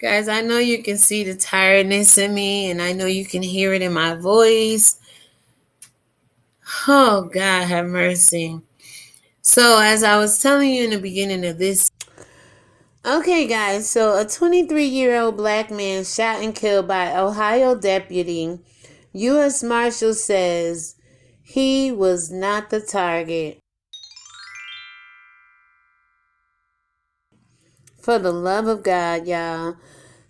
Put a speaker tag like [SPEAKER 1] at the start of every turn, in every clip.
[SPEAKER 1] Guys, I know you can see the tiredness in me, and I know you can hear it in my voice. Oh, God, have mercy. So, as I was telling you in the beginning of this. Okay, guys, so a 23-year-old black man shot and killed by Ohio deputy. U.S. Marshal says he was not the target. For the love of God, y'all.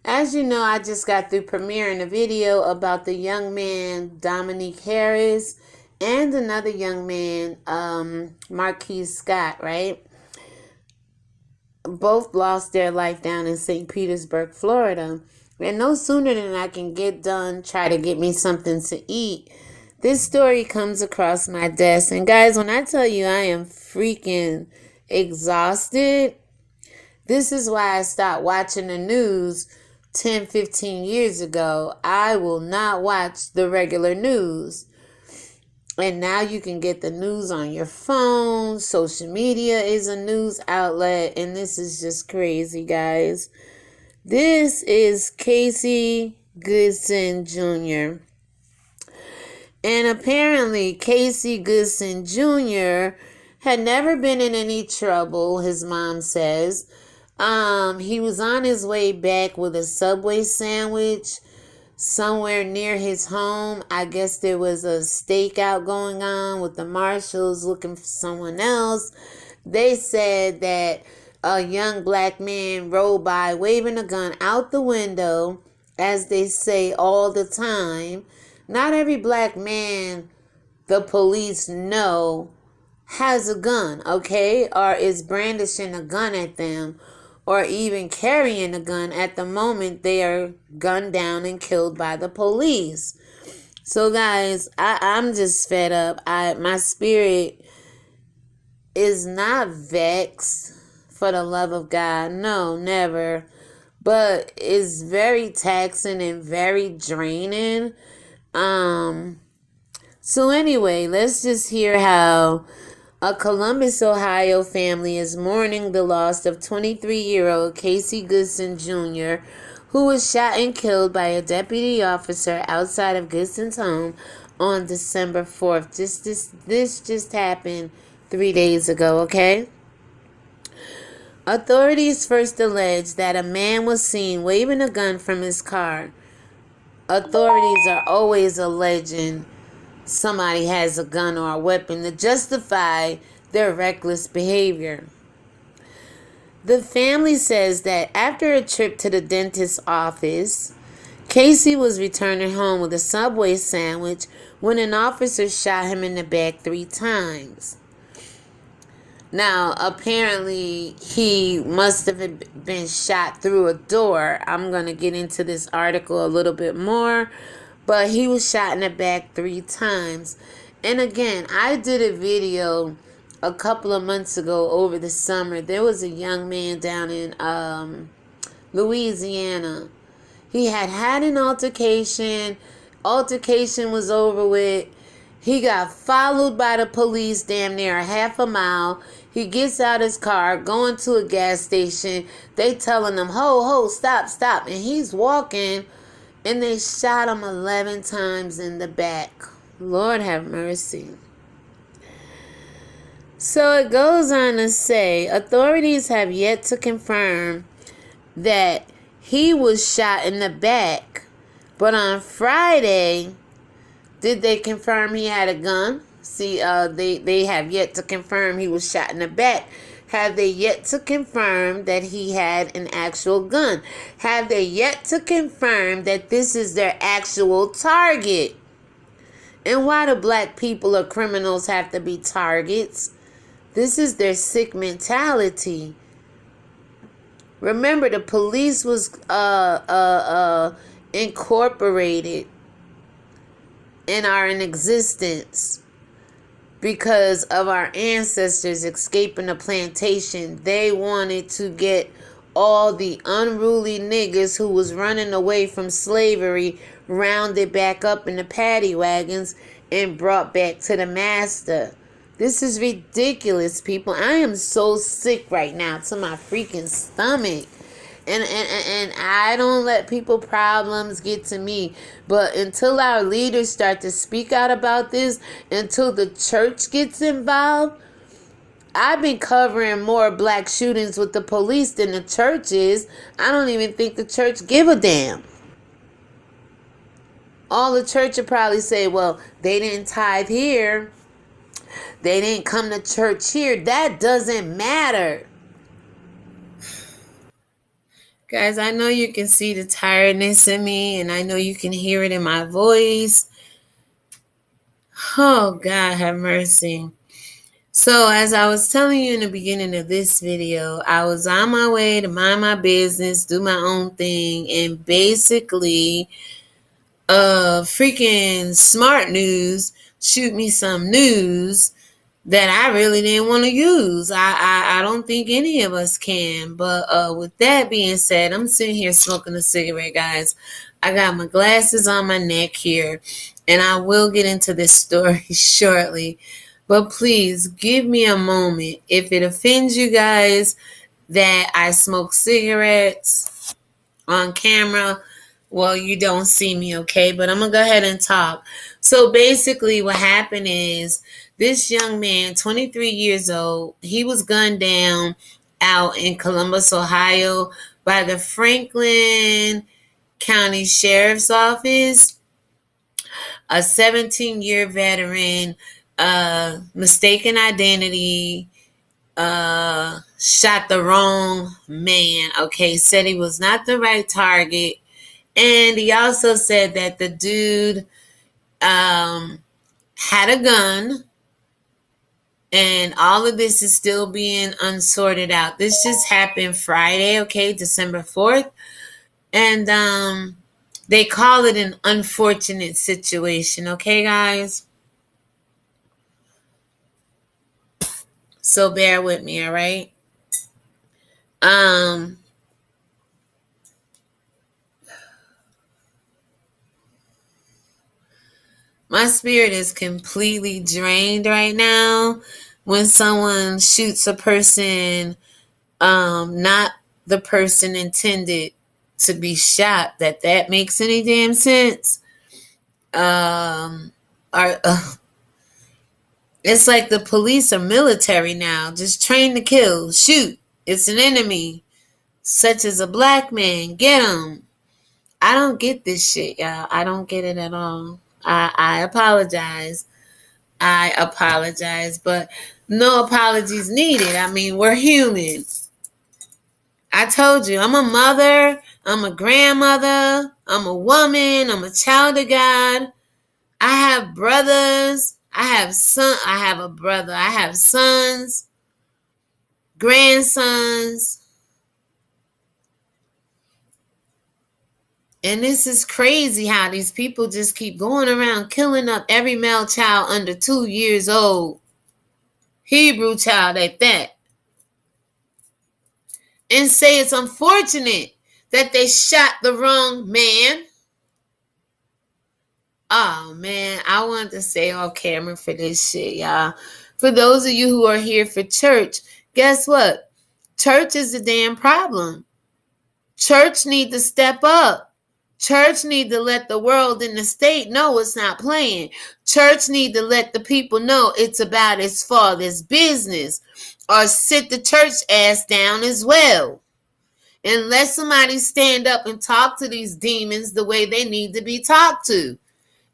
[SPEAKER 1] As you know, I just got through premiering a video about the young man, Dominique Harris, and another young man, Marquise Scott, right? Both lost their life down in St. Petersburg, Florida. And no sooner than I can get done, try to get me something to eat, this story comes across my desk. And guys, when I tell you I am freaking exhausted, this is why I stopped watching the news 10, 15 years ago. I will not watch the regular news. And now you can get the news on your phone. Social media is a news outlet. And this is just crazy, guys. This is Casey Goodson Jr. And apparently Casey Goodson Jr. had never been in any trouble, his mom says. He was on his way back with a Subway sandwich somewhere near his home. I guess there was a stakeout going on with the marshals looking for someone else. They said that a young black man rode by waving a gun out the window, as they say all the time. Not every black man the police know has a gun, okay? Or is brandishing a gun at them, or even carrying a gun at the moment they are gunned down and killed by the police. So guys, I'm just fed up. My spirit is not vexed, for the love of God. No, never. But it's very taxing and very draining. So anyway, let's just hear how a Columbus, Ohio family is mourning the loss of 23-year-old Casey Goodson Jr., who was shot and killed by a deputy officer outside of Goodson's home on December 4th. This just happened 3 days ago, okay? Authorities first alleged that a man was seen waving a gun from his car. Authorities are always alleging somebody has a gun or a weapon to justify their reckless behavior. The family says that after a trip to the dentist's office, Casey was returning home with a Subway sandwich when an officer shot him in the back 3 times. Now, apparently, he must have been shot through a door. I'm going to get into this article a little bit more. But he was shot in the back 3 times. And again, I did a video a couple of months ago over the summer. There was a young man down in Louisiana. He had an altercation. Altercation was over with. He got followed by the police damn near a half a mile. He gets out his car, going to a gas station. They telling him, ho, stop. And he's walking. And they shot him 11 times in the back. Lord have mercy. So it goes on to say, authorities have yet to confirm that he was shot in the back. But on Friday, did they confirm he had a gun? See, they have yet to confirm he was shot in the back. Have they yet to confirm that he had an actual gun? Have they yet to confirm that this is their actual target? And why do black people or criminals have to be targets? This is their sick mentality. Remember, the police was incorporated and are in existence because of our ancestors escaping the plantation. They wanted to get all the unruly niggas who was running away from slavery rounded back up in the paddy wagons and brought back to the master. This is ridiculous, people. I am so sick right now to my freaking stomach. And I don't let people problems get to me. But until our leaders start to speak out about this, until the church gets involved, I've been covering more black shootings with the police than the church is. I don't even think the church give a damn. All the church would probably say, well, they didn't tithe here. They didn't come to church here. That doesn't matter. Guys, I know you can see the tiredness in me, and I know you can hear it in my voice. Oh, God have mercy. So, as I was telling you in the beginning of this video, I was on my way to mind my business, do my own thing, and basically, freaking Smart News shoot me some news that I really didn't want to use. I don't think any of us can. But with that being said, I'm sitting here smoking a cigarette, guys. I got my glasses on my neck here, and I will get into this story shortly. But please give me a moment. If it offends you guys that I smoke cigarettes on camera, well, you don't see me, okay? But I'm going to go ahead and talk. So basically what happened is this young man, 23 years old, he was gunned down out in Columbus, Ohio by the Franklin County Sheriff's Office. A 17-year veteran, mistaken identity, shot the wrong man, okay? Said he was not the right target. And he also said that the dude had a gun, and all of this is still being unsorted out. This just happened Friday, okay, December 4th. And they call it an unfortunate situation, okay, guys? So bear with me, all right? My spirit is completely drained right now when someone shoots a person, not the person intended to be shot, that makes any damn sense. It's like the police are military now, just trained to kill, shoot. It's an enemy, such as a black man, get him. I don't get this shit, y'all. I don't get it at all. I apologize. But no apologies needed. I mean, we're human. I told you, I'm a mother, I'm a grandmother, I'm a woman, I'm a child of God. I have brothers, I have a brother, I have sons, grandsons. And this is crazy how these people just keep going around killing up every male child under 2 years old. Hebrew child at that. And say it's unfortunate that they shot the wrong man. Oh, man, I wanted to say off camera for this shit, y'all. For those of you who are here for church, guess what? Church is the damn problem. Church need to step up. Church need to let the world and the state know it's not playing. Church need to let the people know it's about its father's business, or sit the church ass down as well. And let somebody stand up and talk to these demons the way they need to be talked to,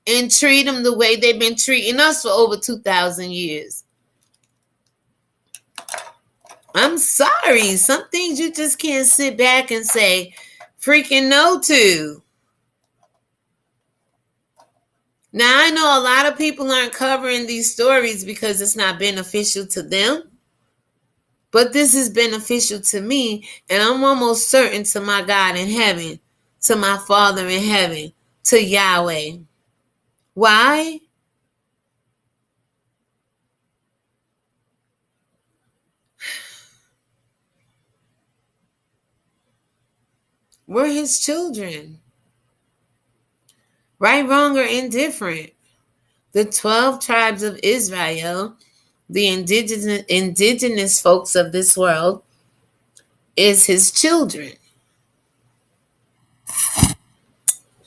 [SPEAKER 1] and treat them the way they've been treating us for over 2,000 years. I'm sorry. Some things you just can't sit back and say freaking no to. Now, I know a lot of people aren't covering these stories because it's not beneficial to them. But this is beneficial to me, and I'm almost certain to my God in heaven, to my Father in heaven, to Yahweh. Why? We're his children. Right, wrong, or indifferent. The 12 tribes of Israel, the indigenous folks of this world, is his children.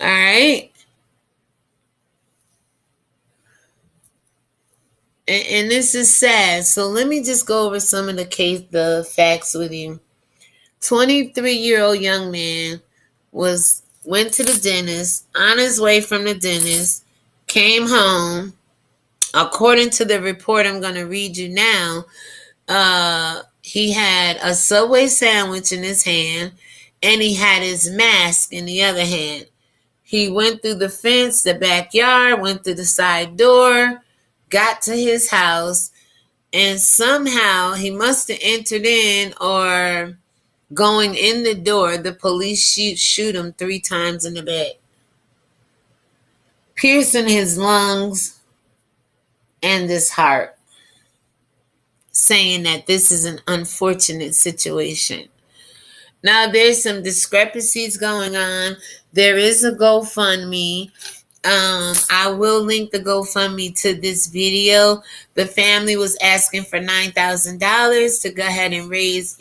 [SPEAKER 1] All right. And this is sad. So let me just go over some of the facts with you. 23-year-old young man went to the dentist, on his way from the dentist, came home. According to the report I'm going to read you now, he had a Subway sandwich in his hand and he had his mask in the other hand. He went through the fence, the backyard, went through the side door, got to his house, and somehow he must have entered in, or going in the door, the police shoot him 3 times in the back, piercing his lungs and his heart, saying that this is an unfortunate situation. Now, there's some discrepancies going on. There is a GoFundMe. I will link the GoFundMe to this video. The family was asking for $9,000 to go ahead and raise,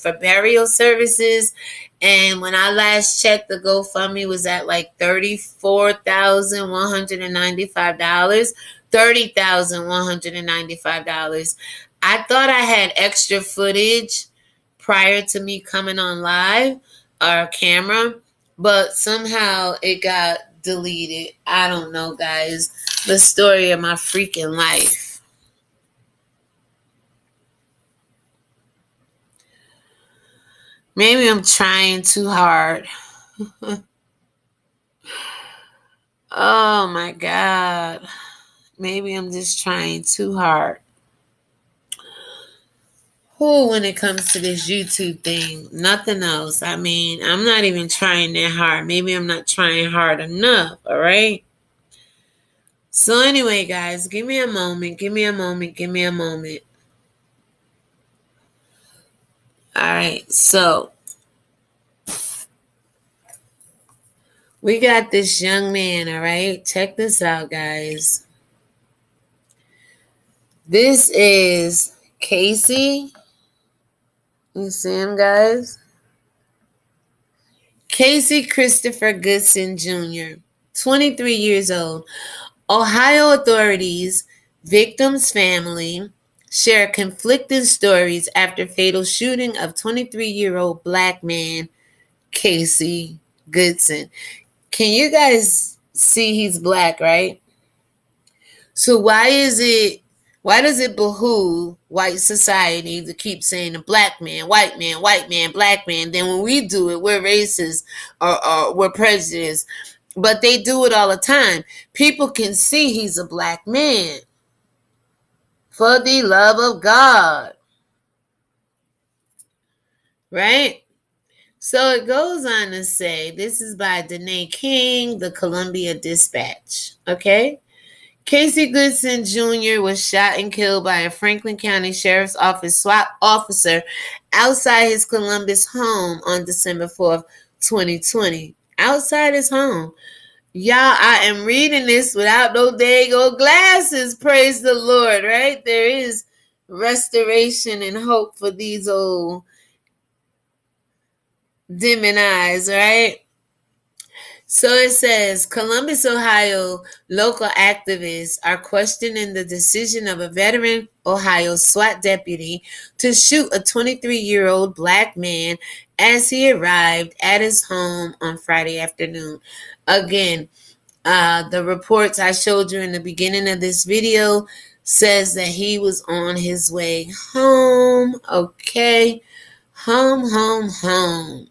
[SPEAKER 1] for burial services. And when I last checked, the GoFundMe was at like $34,195. $30,195. I thought I had extra footage prior to me coming on live or camera, but somehow it got deleted. I don't know, guys. The story of my freaking life. Maybe I'm trying too hard. Oh my God. Maybe I'm just trying too hard. When it comes to this YouTube thing, nothing else. I mean, I'm not even trying that hard. Maybe I'm not trying hard enough, all right? So anyway, guys, give me a moment. All right, so we got this young man, all right? Check this out, guys. This is Casey. You see him, guys? Casey Christopher Goodson Jr., 23 years old. Ohio authorities, victim's family, share conflicting stories after fatal shooting of 23-year-old black man Casey Goodson. Can you guys see he's black, right? So why does it behoove white society to keep saying the black man, white man, black man? Then when we do it, we're racist or we're prejudiced. But they do it all the time. People can see he's a black man. For the love of God. Right? So it goes on to say, this is by Danae King, the Columbia Dispatch. Okay? Casey Goodson Jr. was shot and killed by a Franklin County Sheriff's Office SWAT officer outside his Columbus home on December 4th, 2020. Outside his home. Y'all, I am reading this without no dang old glasses. Praise the Lord, right? There is restoration and hope for these old dimming eyes, right? So it says, Columbus, Ohio local activists are questioning the decision of a veteran Ohio SWAT deputy to shoot a 23-year-old black man as he arrived at his home on Friday afternoon. Again, the reports I showed you in the beginning of this video says that he was on his way home, okay? Home.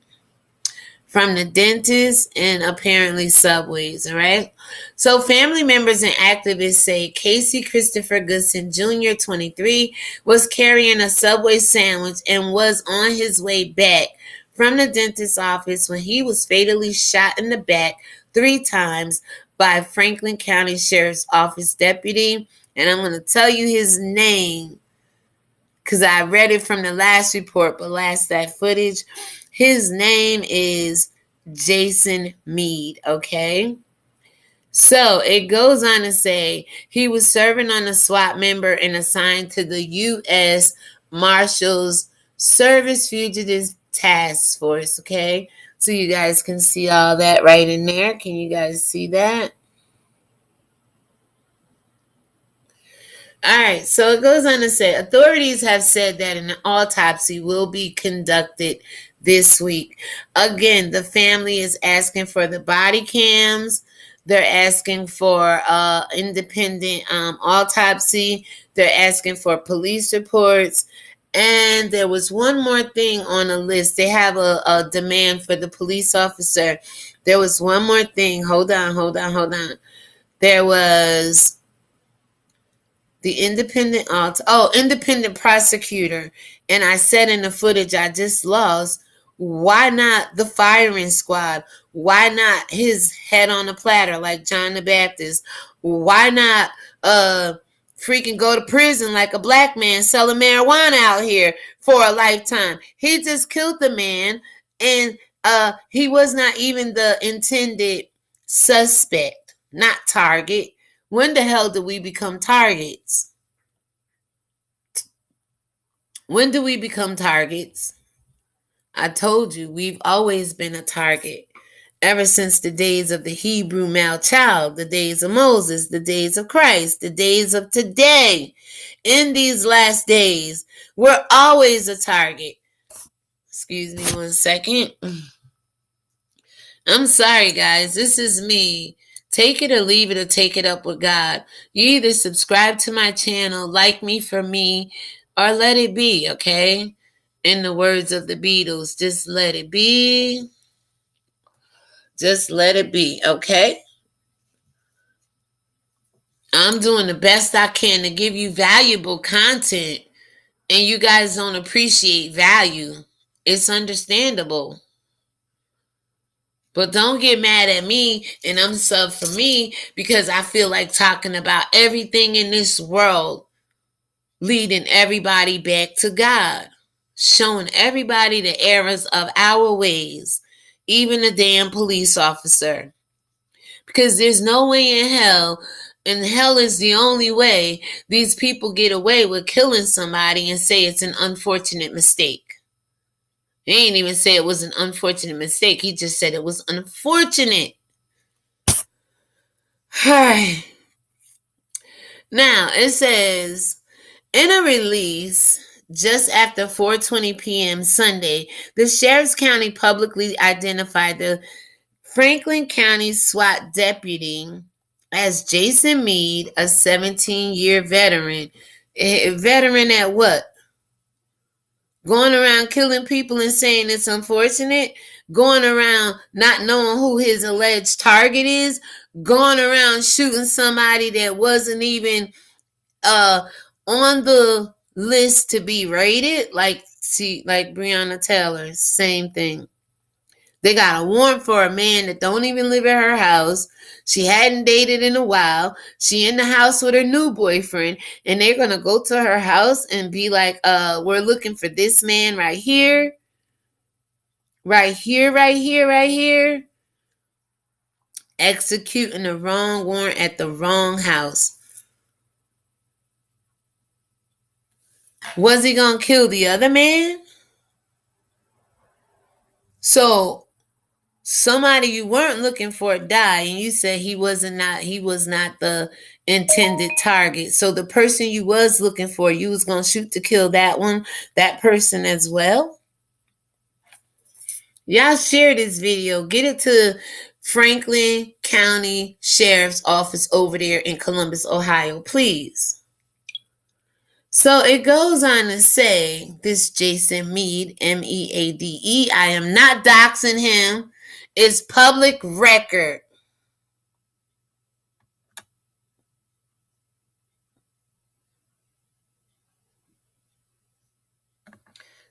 [SPEAKER 1] From the dentist and apparently Subways, all right? So family members and activists say Casey Christopher Goodson Jr., 23, was carrying a Subway sandwich and was on his way back from the dentist's office when he was fatally shot in the back 3 times by Franklin County Sheriff's Office deputy. And I'm going to tell you his name because I read it from the last report, but that footage. His name is Jason Mead, okay? So it goes on to say he was serving on a SWAT member and assigned to the U.S. Marshals Service Fugitive Task Force, okay? So you guys can see all that right in there. Can you guys see that? All right, so it goes on to say authorities have said that an autopsy will be conducted this week. Again, the family is asking for the body cams. They're asking for independent autopsy. They're asking for police reports. And there was one more thing on the list. They have a demand for the police officer. There was one more thing. Hold on. There was the independent prosecutor. And I said in the footage I just lost, why not the firing squad? Why not his head on a platter like John the Baptist? Why not freaking go to prison like a black man selling marijuana out here for a lifetime? He just killed the man, and he was not even the intended suspect, not target. When the hell did we become targets? When do we become targets? I told you, we've always been a target. Ever since the days of the Hebrew male child, the days of Moses, the days of Christ, the days of today. In these last days, we're always a target. Excuse me 1 second. I'm sorry, guys. This is me. Take it or leave it, or take it up with God. You either subscribe to my channel, like me for me, or let it be, okay? In the words of the Beatles, just let it be. Just let it be, okay? I'm doing the best I can to give you valuable content, and you guys don't appreciate value. It's understandable. But don't get mad at me and I'm sub for me, because I feel like talking about everything in this world, leading everybody back to God, showing everybody the errors of our ways, even the damn police officer. Because there's no way in hell, and hell is the only way, these people get away with killing somebody and say it's an unfortunate mistake. He ain't even say it was an unfortunate mistake. He just said it was unfortunate. Now, it says, in a release just after 4:20 p.m. Sunday, the Sheriff's County publicly identified the Franklin County SWAT deputy as Jason Meade, a 17-year veteran. A veteran at what? Going around killing people and saying it's unfortunate? Going around not knowing who his alleged target is? Going around shooting somebody that wasn't even on the list to be raided? Like Breonna Taylor, same thing. They got a warrant for a man that don't even live at her house. She hadn't dated in a while. She in the house with her new boyfriend, and they're going to go to her house and be like, we're looking for this man right here. Right here. Executing the wrong warrant at the wrong house. Was he going to kill the other man? So somebody you weren't looking for died, and you said he was not the intended target. So the person you was looking for, you was gonna shoot to kill that person as well. Y'all share this video. Get it to Franklin County Sheriff's Office over there in Columbus, Ohio, please. So it goes on to say, this Jason Meade, Meade, I am not doxing him. It's public record.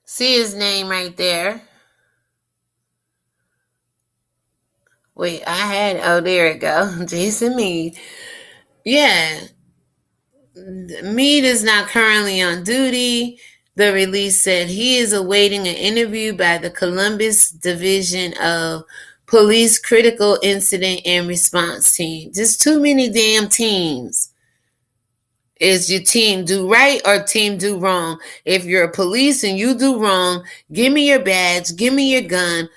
[SPEAKER 1] See his name right there. Wait, there it go. Jason Meade. Yeah. Meade is not currently on duty. The release said he is awaiting an interview by the Columbus Division of Police Critical Incident and Response Team. Just too many damn teams. Is your team do right or team do wrong? If you're a police and you do wrong, give me your badge, give me your gun.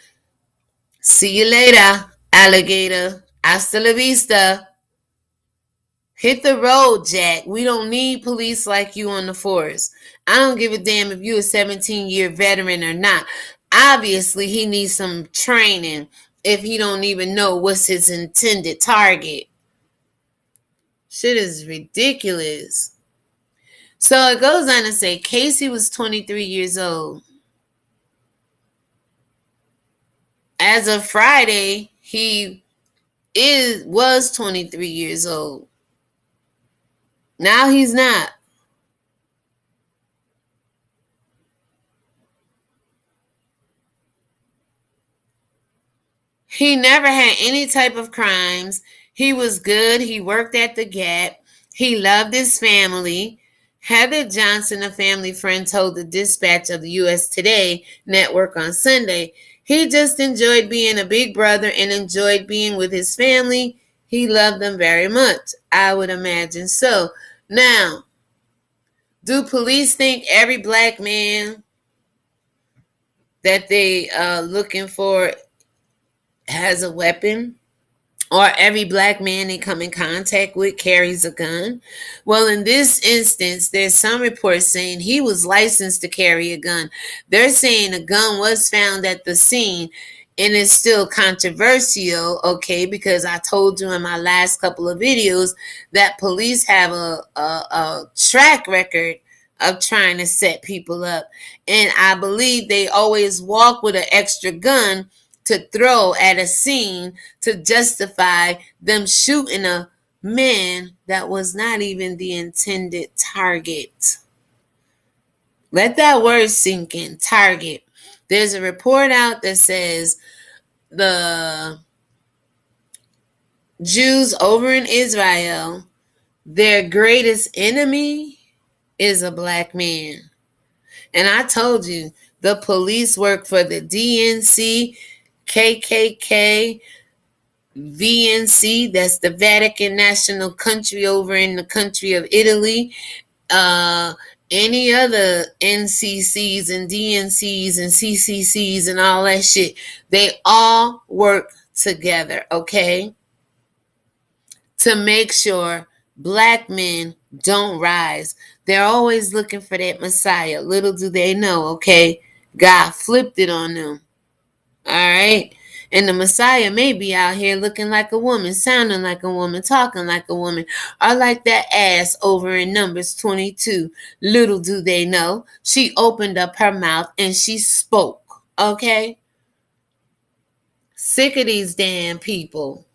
[SPEAKER 1] See you later, alligator. Hasta la vista. Hit the road, Jack. We don't need police like you on the force. I don't give a damn if you're a 17-year veteran or not. Obviously, he needs some training if he don't even know what's his intended target. Shit is ridiculous. So it goes on to say Casey was 23 years old. As of Friday, he was 23 years old. Now he's not. He never had any type of crimes. He was good. He worked at the Gap. He loved his family. Heather Johnson, a family friend, told the Dispatch of the U.S. Today network on Sunday, he just enjoyed being a big brother and enjoyed being with his family. He loved them very much. I would imagine so. Now, do police think every black man that they are looking for has a weapon? Or every black man they come in contact with carries a gun? Well, in this instance, there's some reports saying he was licensed to carry a gun. They're saying a gun was found at the scene, and it's still controversial, okay, because I told you in my last couple of videos that police have a track record of trying to set people up. And I believe they always walk with an extra gun to throw at a scene to justify them shooting a man that was not even the intended target. Let that word sink in, target. There's a report out that says the Jews over in Israel, their greatest enemy is a black man. And I told you, the police work for the DNC, KKK, VNC, that's the Vatican National Country over in the country of Italy, any other NCCs and DNCs and CCCs and all that shit. They all work together, okay, to make sure black men don't rise. They're always looking for that Messiah. Little do they know, okay, God flipped it on them. All right. And the Messiah may be out here looking like a woman, sounding like a woman, talking like a woman, or like that ass over in Numbers 22. Little do they know, she opened up her mouth and she spoke. Okay? Sick of these damn people.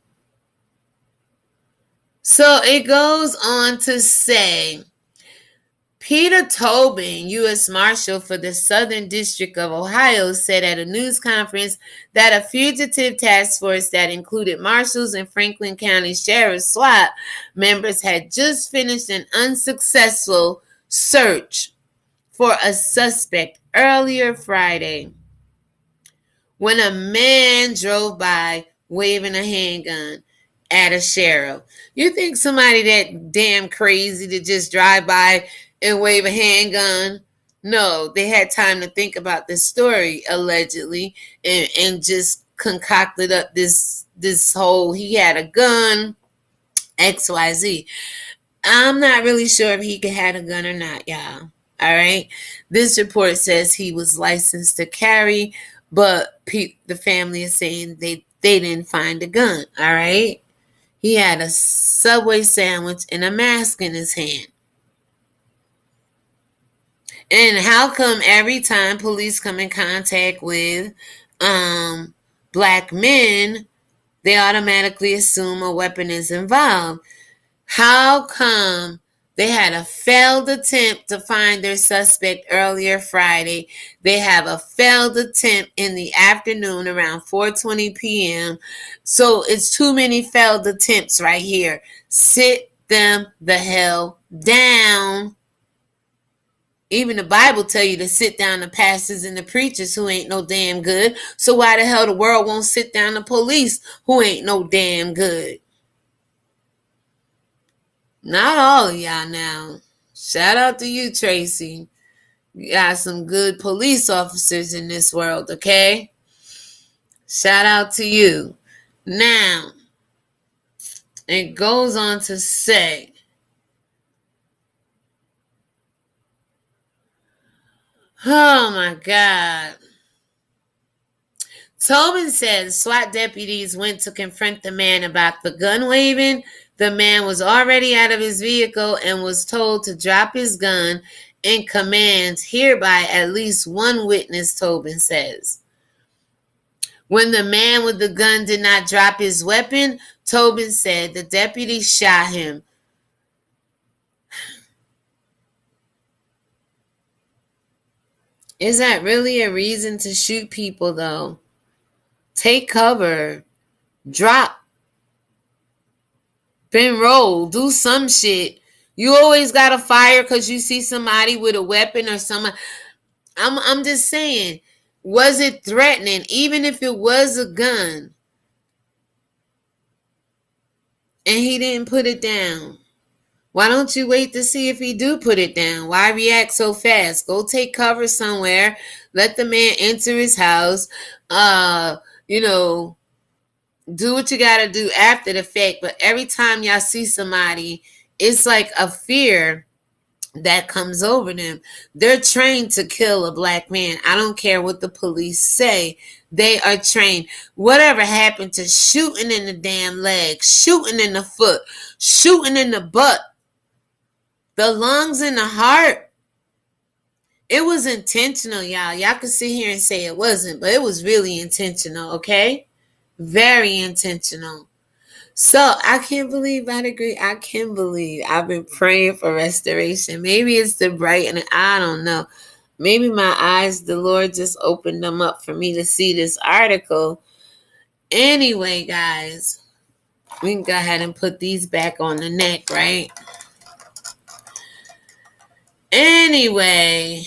[SPEAKER 1] So it goes on to say, Peter Tobin, U.S. Marshal for the Southern District of Ohio, said at a news conference that a fugitive task force that included marshals and Franklin County Sheriff's SWAT members had just finished an unsuccessful search for a suspect earlier Friday when a man drove by waving a handgun at a sheriff. You think somebody that damn crazy to just drive by and wave a handgun? No, they had time to think about this story, allegedly, and just concocted up this whole, he had a gun, XYZ. I'm not really sure if he had a gun or not, y'all. All right. This report says he was licensed to carry, but the family is saying they didn't find a gun. All right. He had a Subway sandwich and a mask in his hand. And how come every time police come in contact with black men, they automatically assume a weapon is involved? How come they had a failed attempt to find their suspect earlier Friday? They have a failed attempt in the afternoon around 4:20 p.m. So it's too many failed attempts right here. Sit them the hell down. Even the Bible tell you to sit down the pastors and the preachers who ain't no damn good. So why the hell the world won't sit down the police who ain't no damn good? Not all of y'all now. Shout out to you, Tracy. You got some good police officers in this world, okay? Shout out to you. Now, it goes on to say, oh my God. Tobin said SWAT deputies went to confront the man about the gun waving. The man was already out of his vehicle and was told to drop his gun and commands hereby at least one witness, Tobin says. When the man with the gun did not drop his weapon, Tobin said the deputy shot him. Is that really a reason to shoot people, though? Take cover. Drop. Been roll. Do some shit. You always gotta fire because you see somebody with a weapon or something. I'm just saying, was it threatening? Even if it was a gun and he didn't put it down, why don't you wait to see if he do put it down? Why react so fast? Go take cover somewhere. Let the man enter his house. Do what you gotta do after the fact. But every time y'all see somebody, it's like a fear that comes over them. They're trained to kill a black man. I don't care what the police say. They are trained. Whatever happened to shooting in the damn leg, shooting in the foot, shooting in the butt, the lungs and the heart? It was intentional, y'all. Y'all can sit here and say it wasn't, but it was really intentional, okay? Very intentional. So I can't believe I'd agree. I can't believe I've been praying for restoration. Maybe it's the brightening. I don't know. Maybe my eyes, the Lord just opened them up for me to see this article. Anyway, guys, we can go ahead and put these back on the neck, right? Anyway,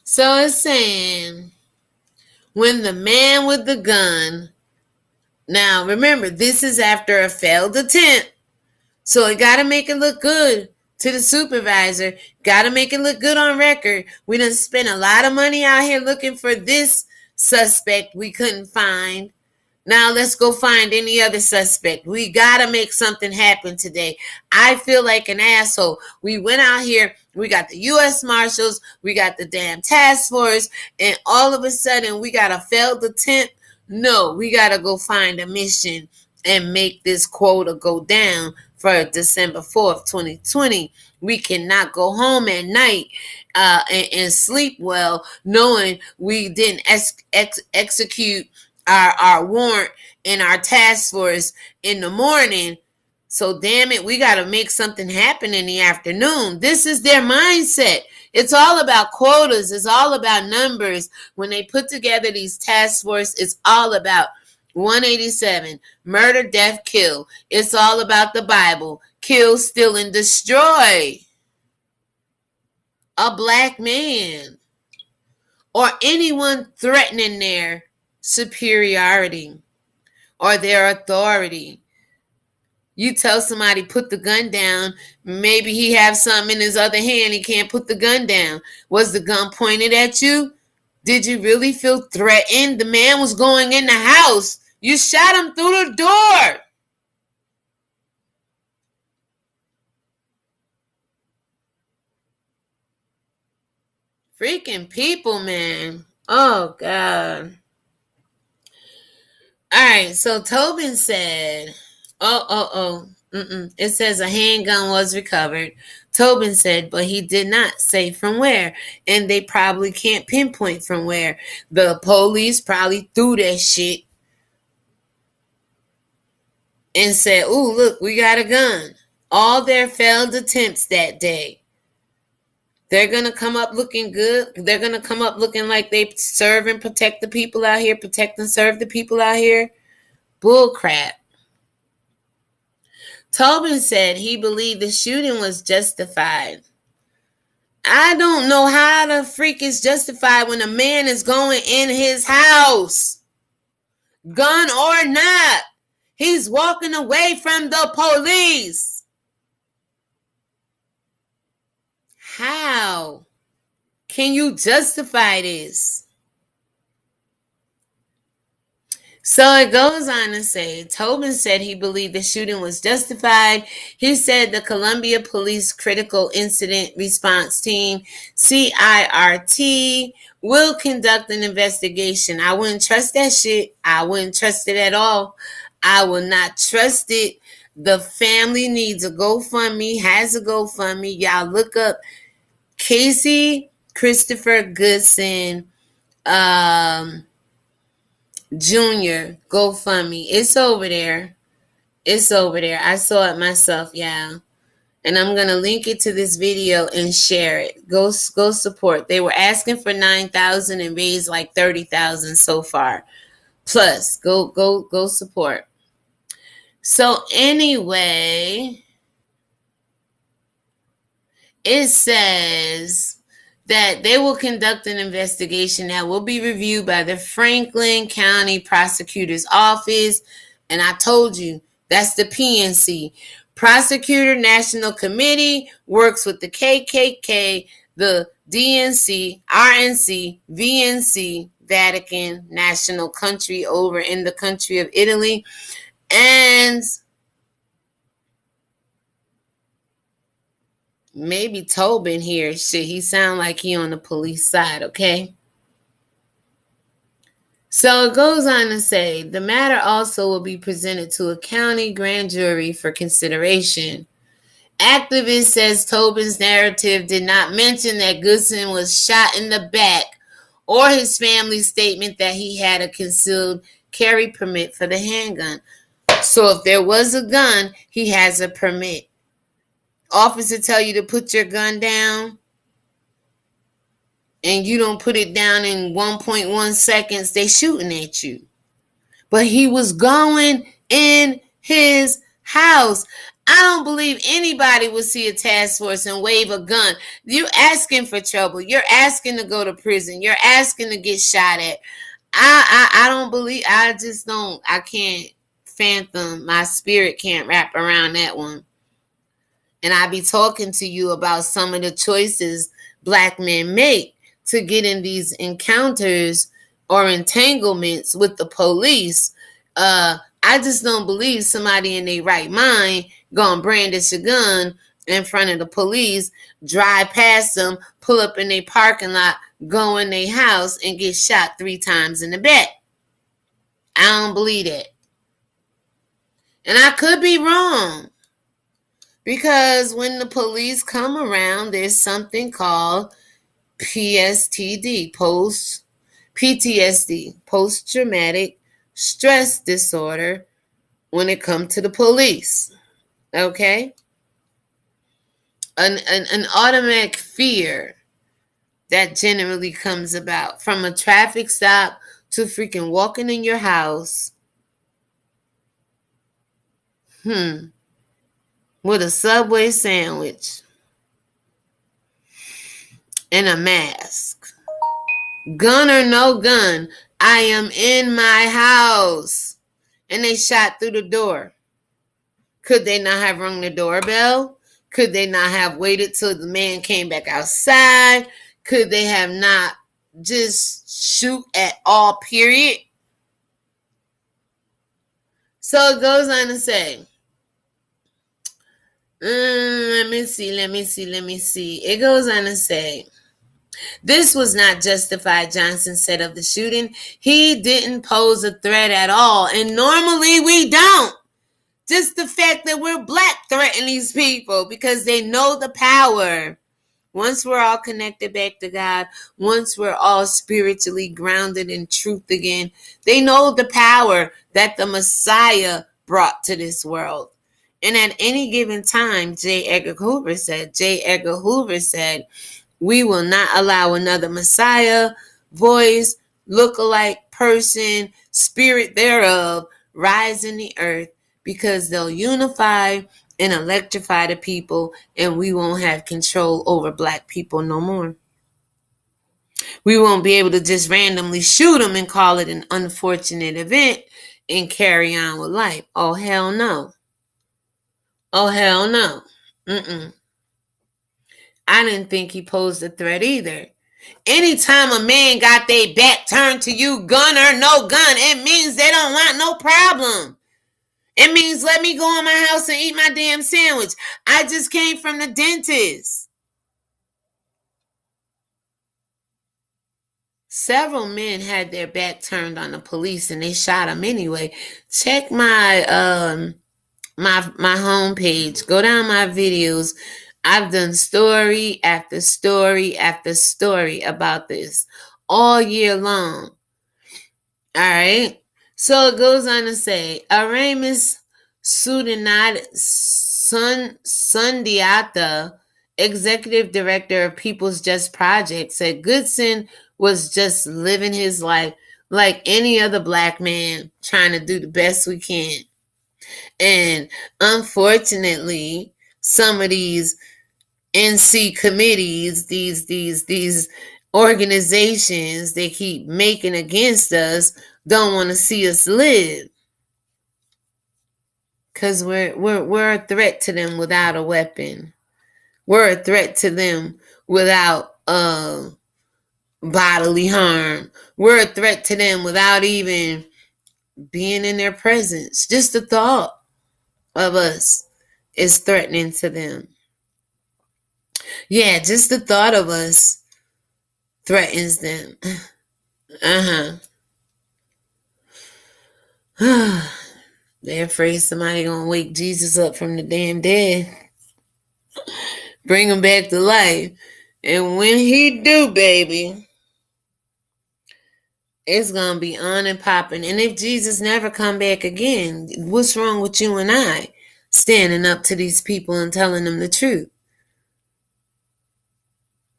[SPEAKER 1] so it's saying when the man with the gun. Now, remember, this is after a failed attempt. So it got to make it look good to the supervisor. Got to make it look good on record. We done spent a lot of money out here looking for this suspect we couldn't find. Now let's go find any other suspect. We got to make something happen today. I feel like an asshole. We went out here. We got the U.S. Marshals. We got the damn task force. And all of a sudden, we got a failed attempt. No, we got to go find a mission and make this quota go down for December 4th, 2020. We cannot go home at night and sleep well knowing we didn't execute our warrant and our task force in the morning. So damn it, we got to make something happen in the afternoon. This is their mindset. It's all about quotas. It's all about numbers. When they put together these task force, it's all about 187, murder, death, kill. It's all about the Bible. Kill, steal, and destroy a black man or anyone threatening their superiority or their authority. You tell somebody put the gun down, maybe he has something in his other hand, he can't put the gun down. Was the gun pointed at you? Did you really feel threatened? The man was going in the house. You shot him through the door. Freaking people, man. Oh, God. All right, so Tobin said, it says a handgun was recovered. Tobin said, but he did not say from where. And they probably can't pinpoint from where. The police probably threw that shit and said, ooh, look, we got a gun. All their failed attempts that day. They're going to come up looking good. They're going to come up looking like they serve and protect the people out here, protect and serve the people out here. Bull crap. Tobin said he believed the shooting was justified. I don't know how the freak is justified when a man is going in his house. Gun or not. He's walking away from the police. How can you justify this? So it goes on to say, Tobin said he believed the shooting was justified. He said the Columbia Police Critical Incident Response Team, CIRT, will conduct an investigation. I wouldn't trust that shit. I wouldn't trust it at all. I will not trust it. The family needs a GoFundMe, has a GoFundMe. Y'all look up Casey Christopher Goodson Jr. GoFundMe. It's over there. It's over there. I saw it myself, yeah. And I'm gonna link it to this video and share it. Go support. They were asking for 9,000 and raised like 30,000 so far. Plus, go support. So anyway, it says that they will conduct an investigation that will be reviewed by the Franklin County Prosecutor's Office. And I told you, that's the PNC. Prosecutor National Committee works with the KKK, the DNC, RNC, VNC, Vatican, National Country over in the country of Italy, and maybe Tobin here. Shit, he sound like he on the police side, okay? So it goes on to say, the matter also will be presented to a county grand jury for consideration. Activist says Tobin's narrative did not mention that Goodson was shot in the back or his family's statement that he had a concealed carry permit for the handgun. So if there was a gun, he has a permit. Officer tell you to put your gun down and you don't put it down in 1.1 seconds, they shooting at you. But he was going in his house. I don't believe anybody would see a task force and wave a gun. You're asking for trouble. You're asking to go to prison. You're asking to get shot at. I don't believe, I can't fathom, my spirit can't wrap around that one. And I be talking to you about some of the choices black men make to get in these encounters or entanglements with the police. I just don't believe somebody in their right mind gonna brandish a gun in front of the police, drive past them, pull up in their parking lot, go in their house, and get shot 3 times in the back. I don't believe that. And I could be wrong. Because when the police come around, there's something called PTSD, post-traumatic stress disorder, when it comes to the police. Okay? An automatic fear that generally comes about from a traffic stop to freaking walking in your house. With a Subway sandwich and a mask. Gun or no gun, I am in my house. And they shot through the door. Could they not have rung the doorbell? Could they not have waited till the man came back outside? Could they have not just shoot at all, period? So it goes on to say, let me see. It goes on to say, this was not justified, Johnson said of the shooting. He didn't pose a threat at all. And normally we don't. Just the fact that we're black threaten these people because they know the power. Once we're all connected back to God, once we're all spiritually grounded in truth again, they know the power that the Messiah brought to this world. And at any given time, J. Edgar Hoover said, we will not allow another Messiah, voice, look-alike person, spirit thereof, rise in the earth, because they'll unify and electrify the people, and we won't have control over black people no more. We won't be able to just randomly shoot them and call it an unfortunate event and carry on with life. Oh, hell no. Oh, hell no. I didn't think he posed a threat either. Anytime a man got their back turned to you, gun or no gun, it means they don't want no problem. It means let me go in my house and eat my damn sandwich. I just came from the dentist. Several men had their back turned on the police and they shot them anyway. Check my my homepage. Go down my videos. I've done story after story after story about this all year long. All right. So it goes on to say, Aramis Sundiata, executive director of People's Just Project, said Goodson was just living his life like any other black man, trying to do the best we can. And unfortunately, some of these NC committees, these organizations they keep making against us, don't want to see us live, because we're a threat to them without a weapon. We're a threat to them without bodily harm. We're a threat to them without even being in their presence. Just the thought of us is threatening to them. Yeah, just the thought of us threatens them. They're afraid somebody gonna wake Jesus up from the damn dead, bring him back to life. And when he do, baby, it's gonna be on and popping. And if Jesus never come back again, what's wrong with you and I standing up to these people and telling them the truth?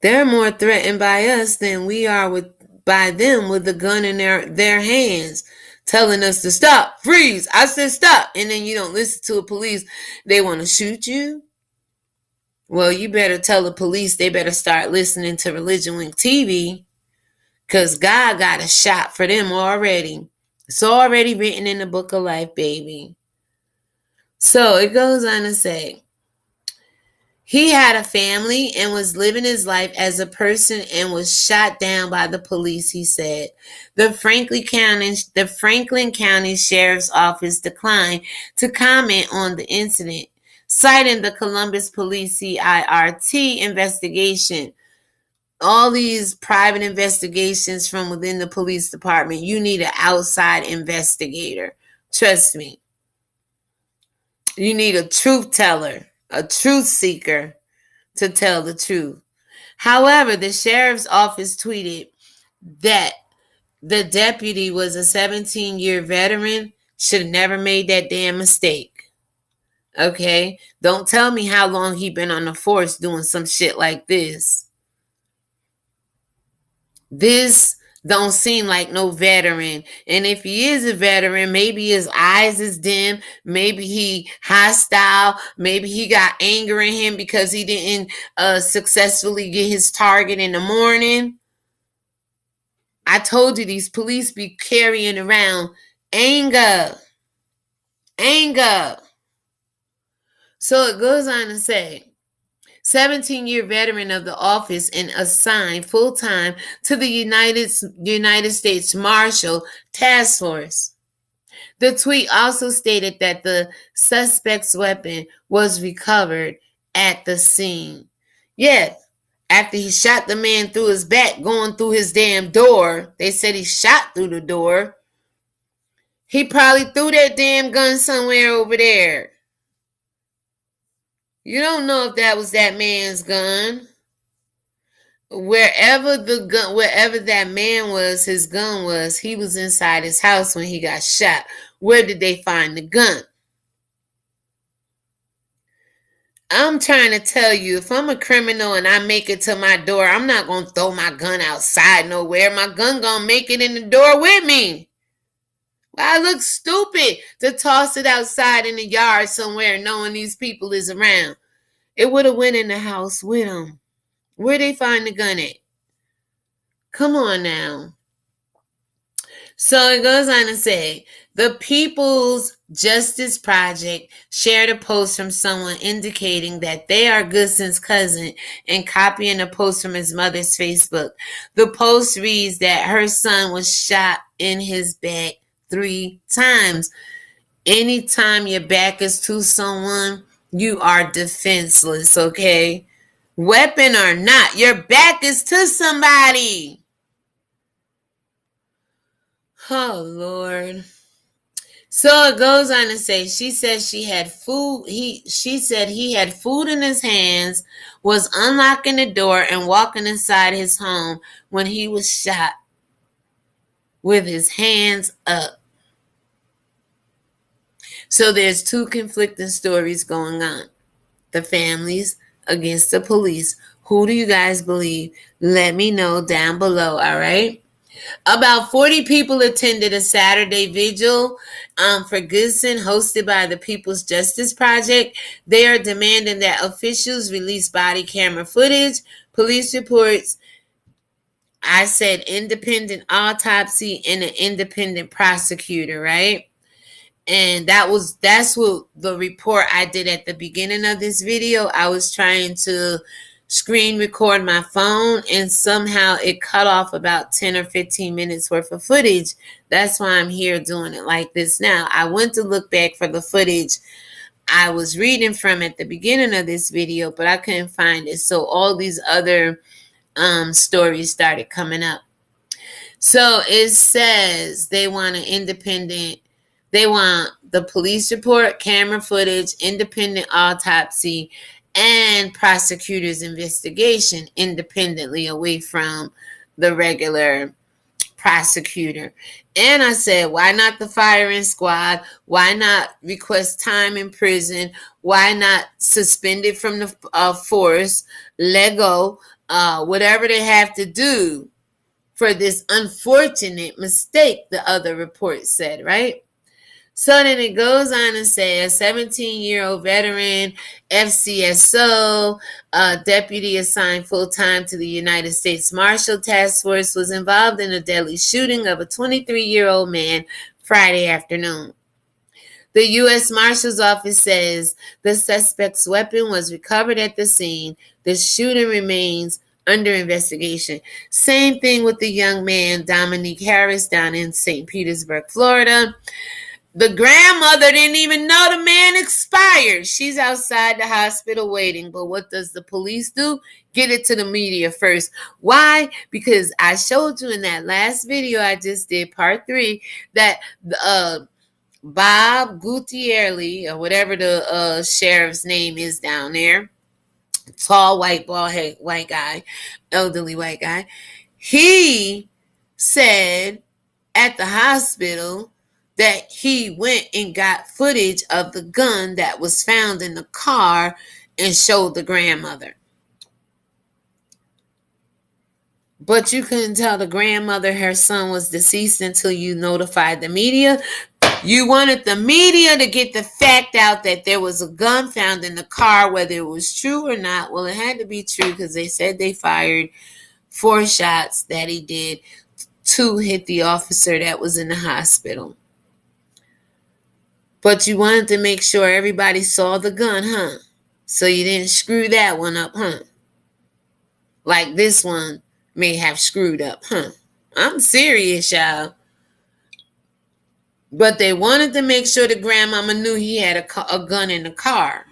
[SPEAKER 1] They're more threatened by us than we are by them with the gun in their hands, telling us to stop, freeze. I said stop. And then you don't listen to the police. They want to shoot you. Well, you better tell the police they better start listening to ReligionWinked TV, because God got a shot for them already. It's already written in the book of life, baby. So it goes on to say, he had a family and was living his life as a person and was shot down by the police, he said. The Franklin County Sheriff's Office declined to comment on the incident, citing the Columbus Police CIRT investigation. All these private investigations from within the police department, you need an outside investigator. Trust me. You need a truth teller, a truth seeker to tell the truth. However, the sheriff's office tweeted that the deputy was a 17-year veteran, should have never made that damn mistake. Okay? Don't tell me how long he been on the force doing some shit like this. This don't seem like no veteran. And if he is a veteran, maybe his eyes is dim. Maybe he hostile. Maybe he got anger in him because he didn't successfully get his target in the morning. I told you these police be carrying around anger. Anger. So it goes on to say, 17-year veteran of the office and assigned full-time to the United States Marshal Task Force. The tweet also stated that the suspect's weapon was recovered at the scene. Yes, after he shot the man through his back going through his damn door, they said he shot through the door. He probably threw that damn gun somewhere over there. You don't know if that was that man's gun. Wherever that man was, his gun was, he was inside his house when he got shot. Where did they find the gun? I'm trying to tell you, if I'm a criminal and I make it to my door, I'm not going to throw my gun outside nowhere. My gun going to make it in the door with me. Well, I look stupid to toss it outside in the yard somewhere knowing these people is around. It would have went in the house with them. Where they find the gun at? Come on now. So it goes on to say, the People's Justice Project shared a post from someone indicating that they are Goodson's cousin and copying a post from his mother's Facebook. The post reads that her son was shot in his back 3 times. Anytime your back is to someone, you are defenseless, okay? Weapon or not, your back is to somebody. Oh, Lord. So it goes on to say, she said she had food. She said he had food in his hands, was unlocking the door and walking inside his home when he was shot with his hands up. So there's 2 conflicting stories going on. The families against the police. Who do you guys believe? Let me know down below, all right? About 40 people attended a Saturday vigil for Goodson hosted by the People's Justice Project. They are demanding that officials release body camera footage, police reports, I said independent autopsy, and an independent prosecutor, right? And that's what the report I did at the beginning of this video. I was trying to screen record my phone and somehow it cut off about 10 or 15 minutes worth of footage. That's why I'm here doing it like this now. I went to look back for the footage I was reading from at the beginning of this video, but I couldn't find it. So all these other stories started coming up. So it says they want the police report, camera footage, independent autopsy, and prosecutor's investigation independently away from the regular prosecutor. And I said, why not the firing squad? Why not request time in prison? Why not suspend it from the force, let go, whatever they have to do for this unfortunate mistake, the other report said, right? So then it goes on to say a 17-year-old veteran FCSO, deputy assigned full-time to the United States Marshal Task Force, was involved in a deadly shooting of a 23-year-old man Friday afternoon. The U.S. Marshal's Office says the suspect's weapon was recovered at the scene. The shooting remains under investigation. Same thing with the young man, Dominique Harris, down in St. Petersburg, Florida. The grandmother didn't even know the man expired. She's outside the hospital waiting. But what does the police do? Get it to the media first. Why? Because I showed you in that last video I just did, part 3, that Bob Gutierrez, or whatever the sheriff's name is down there, tall, white, bald head, white guy, elderly white guy, he said at the hospital that he went and got footage of the gun that was found in the car and showed the grandmother. But you couldn't tell the grandmother her son was deceased until you notified the media. You wanted the media to get the fact out that there was a gun found in the car, whether it was true or not. Well, it had to be true because they said they fired 4 shots that he did. 2 hit the officer that was in the hospital. But you wanted to make sure everybody saw the gun, huh? So you didn't screw that one up, huh? Like this one may have screwed up, huh? I'm serious, y'all. But they wanted to make sure the grandmama knew he had a gun in the car.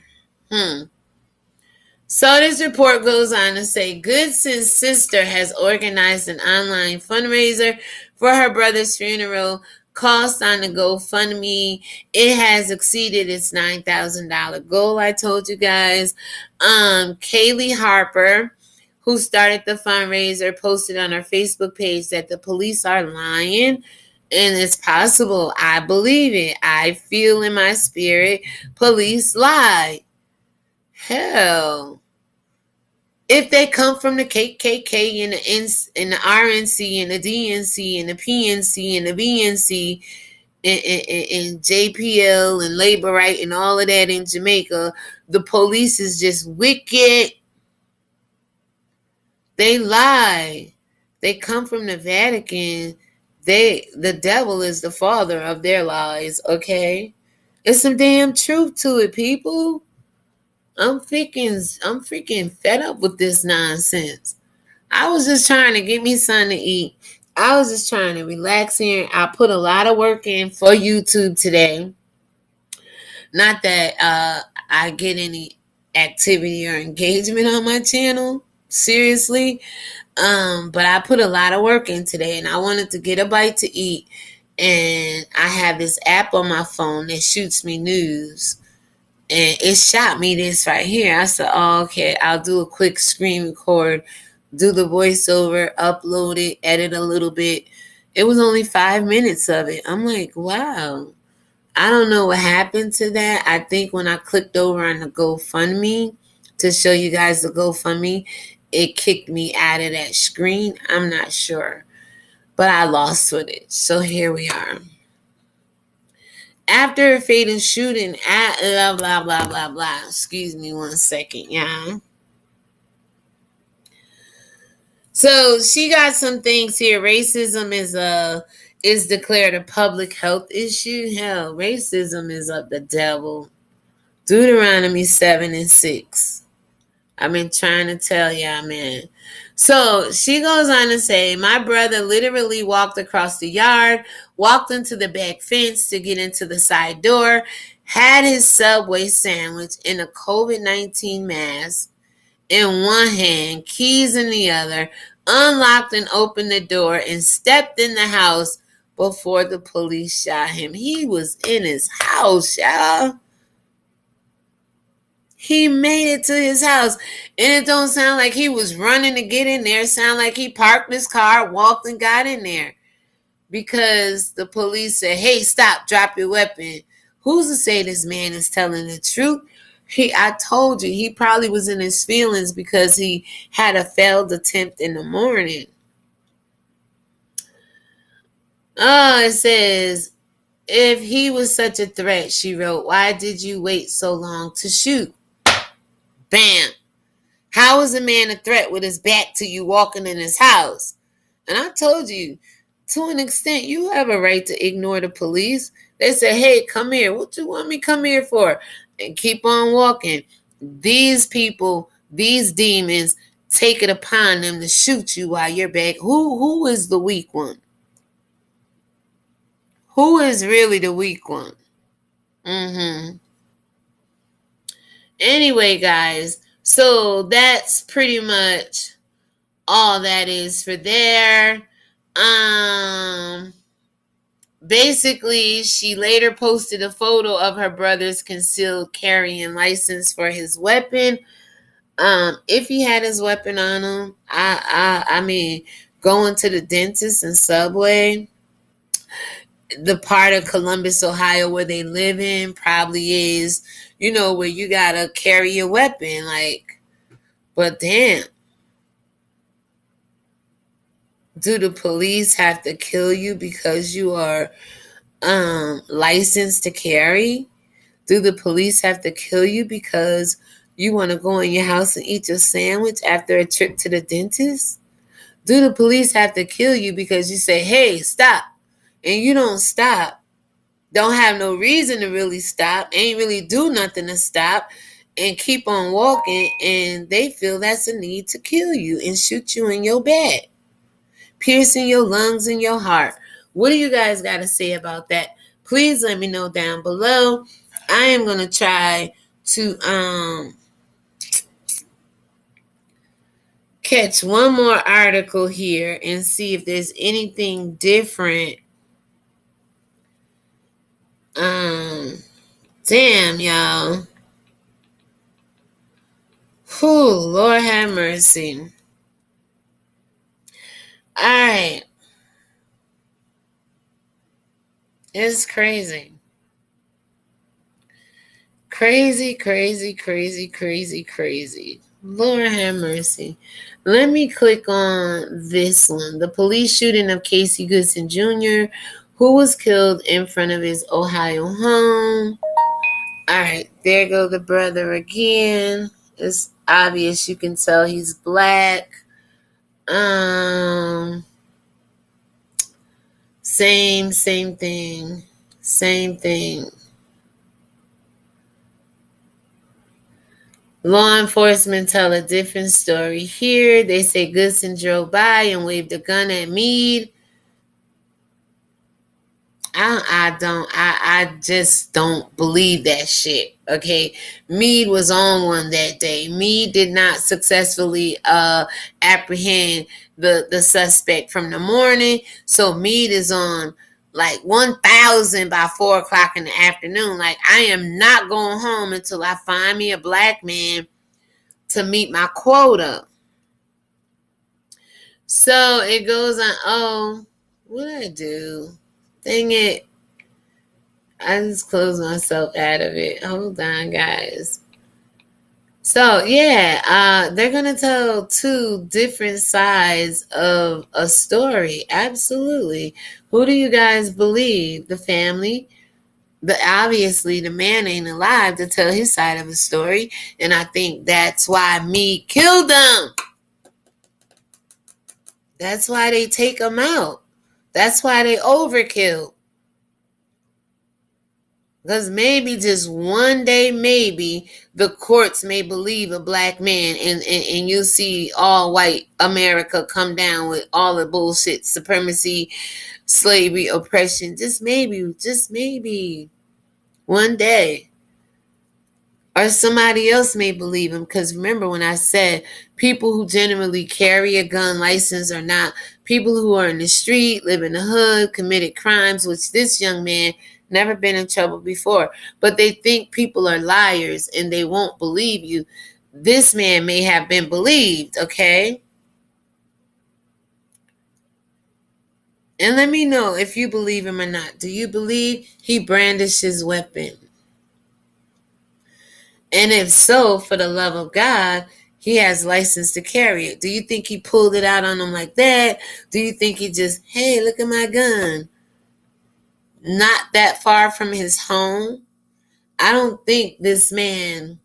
[SPEAKER 1] So this report goes on to say Goodson's sister has organized an online fundraiser for her brother's funeral. Cost on the GoFundMe, it has exceeded its $9,000 goal. I told you guys. Kaylee Harper, who started the fundraiser, posted on her Facebook page that the police are lying, and it's possible. I believe it. I feel in my spirit, police lie. Hell, if they come from the KKK and the RNC and the DNC and the PNC and the VNC and JPL and Labor Right and all of that in Jamaica, the police is just wicked. They lie. They come from the Vatican. the devil is the father of their lies, okay? It's some damn truth to it, people. I'm freaking fed up with this nonsense. I was just trying to get me something to eat. I was just trying to relax here. I put a lot of work in for YouTube today. Not that I get any activity or engagement on my channel. Seriously. But I put a lot of work in today and I wanted to get a bite to eat. And I have this app on my phone that shoots me news. And it shot me this right here. I said, oh, okay, I'll do a quick screen record, do the voiceover, upload it, edit a little bit. It was only 5 minutes of it. I'm like, wow. I don't know what happened to that. I think when I clicked over on the GoFundMe to show you guys the GoFundMe, it kicked me out of that screen. I'm not sure. But I lost footage. So here we are. After a fatal shooting at blah, blah, blah, blah, blah. Excuse me 1 second, y'all. So she got some things here. Racism is declared a public health issue. Hell, racism is of the devil. Deuteronomy 7:6. I've been trying to tell y'all, man. So she goes on to say, my brother literally walked across the yard, walked into the back fence to get into the side door, had his Subway sandwich in a COVID-19 mask in one hand, keys in the other, unlocked and opened the door and stepped in the house before the police shot him. He was in his house, y'all. He made it to his house. And it don't sound like he was running to get in there. It sound like he parked his car, walked and got in there. Because the police said, hey, stop, drop your weapon. Who's to say this man is telling the truth? I told you, he probably was in his feelings because he had a failed attempt in the morning. Oh, it says, if he was such a threat, she wrote, why did you wait so long to shoot? Bam. How is a man a threat with his back to you walking in his house? And I told you, to an extent, you have a right to ignore the police. They say, hey, come here. What you want me come here for? And keep on walking. These people, these demons, take it upon them to shoot you while you're back. Who is the weak one? Who is really the weak one? Anyway, guys, so that's pretty much all that is for there. Basically, she later posted a photo of her brother's concealed carrying license for his weapon. If he had his weapon on him, I mean, going to the dentist and Subway, the part of Columbus, Ohio where they live in probably is, where you gotta carry your weapon, like, but damn. Do the police have to kill you because you are licensed to carry? Do the police have to kill you because you want to go in your house and eat your sandwich after a trip to the dentist? Do the police have to kill you because you say, hey, stop, and you don't stop? Don't have no reason to really stop, ain't really do nothing to stop, and keep on walking, and they feel that's a need to kill you and shoot you in your back, piercing your lungs and your heart. What do you guys got to say about that? Please let me know down below. I am going to try to catch one more article here and see if there's anything different. Damn, y'all. Whew, Lord have mercy. All right. It's crazy. Crazy, crazy, crazy, crazy, crazy. Lord have mercy. Let me click on this one. The police shooting of Casey Goodson Jr., who was killed in front of his Ohio home. All right, there go the brother again. It's obvious, you can tell he's black. Same thing. Same thing. Law enforcement tell a different story here. They say Goodson drove by and waved a gun at Meade. I just don't believe that shit. Okay. Meade was on one that day. Meade did not successfully apprehend the suspect from the morning. So Meade is on like 1,000 by 4 o'clock in the afternoon. Like, I am not going home until I find me a black man to meet my quota. So it goes on. Oh, what did I do? Dang it. I just closed myself out of it. Hold on, guys. So, yeah, they're going to tell two different sides of a story. Absolutely. Who do you guys believe? The family? Obviously, the man ain't alive to tell his side of the story. And I think that's why Meade killed him. That's why they take him out. That's why they overkill. Because maybe just one day, maybe the courts may believe a black man, and you see all white America come down with all the bullshit, supremacy, slavery, oppression. Just maybe one day. Or somebody else may believe him. Because remember when I said people who generally carry a gun license are not people who are in the street, live in the hood, committed crimes, which this young man never been in trouble before. But they think people are liars and they won't believe you. This man may have been believed, okay? And let me know if you believe him or not. Do you believe he brandished his weapon? And if so, for the love of God, he has license to carry it. Do you think he pulled it out on him like that? Do you think he just, hey, look at my gun? Not that far from his home. I don't think this man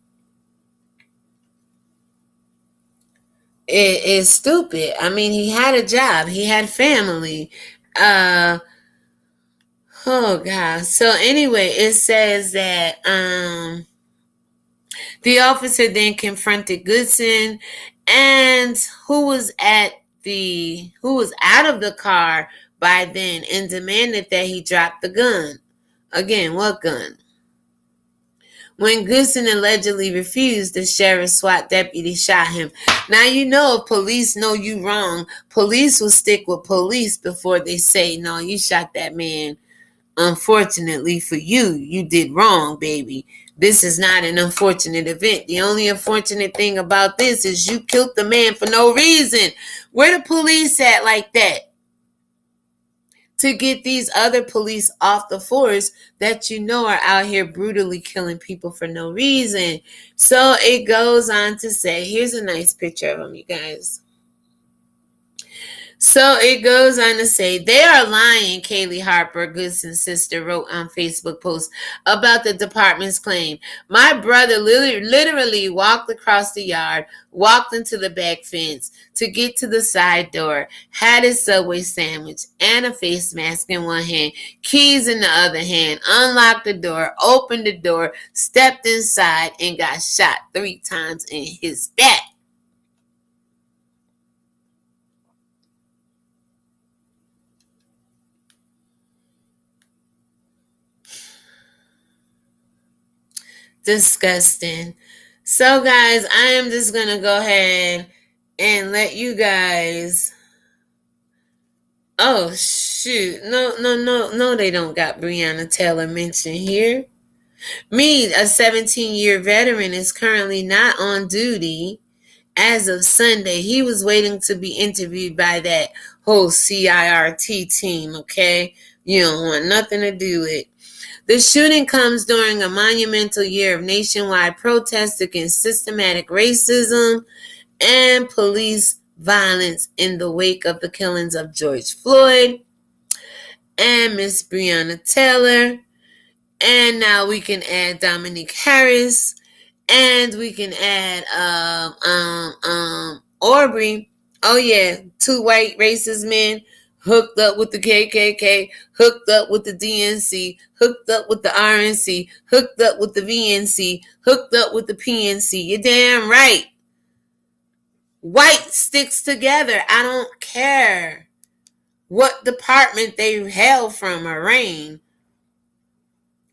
[SPEAKER 1] is stupid. I mean, he had a job. He had family. Oh, God. So anyway, it says that the officer then confronted Goodson, and who was out of the car by then, and demanded that he drop the gun. Again, what gun? When Goodson allegedly refused, the sheriff's SWAT deputy shot him. Now, you know, if police know you wrong, police will stick with police before they say, no, you shot that man. Unfortunately for you, you did wrong, baby. This is not an unfortunate event. The only unfortunate thing about this is you killed the man for no reason. Where the police at like that? To get these other police off the force that you know are out here brutally killing people for no reason. So it goes on to say, here's a nice picture of them, you guys. So it goes on to say, they are lying, Kaylee Harper, Goodson's sister, wrote on Facebook post about the department's claim. My brother literally walked across the yard, walked into the back fence to get to the side door, had his Subway sandwich and a face mask in one hand, keys in the other hand, unlocked the door, opened the door, stepped inside, and got shot 3 times in his back. Disgusting. So, guys, I am just going to go ahead and let you guys... Oh, shoot. No, they don't got Breonna Taylor mentioned here. Meade, a 17-year veteran, is currently not on duty as of Sunday. He was waiting to be interviewed by that whole CIRT team, okay? You don't want nothing to do with. The shooting comes during a monumental year of nationwide protests against systematic racism and police violence in the wake of the killings of George Floyd and Miss Breonna Taylor. And now we can add Dominique Harris, and we can add Aubrey. Oh yeah, 2 white racist men hooked up with the KKK, hooked up with the DNC, hooked up with the RNC, hooked up with the VNC, hooked up with the PNC. You're damn right. White sticks together. I don't care what department they hail from or reign.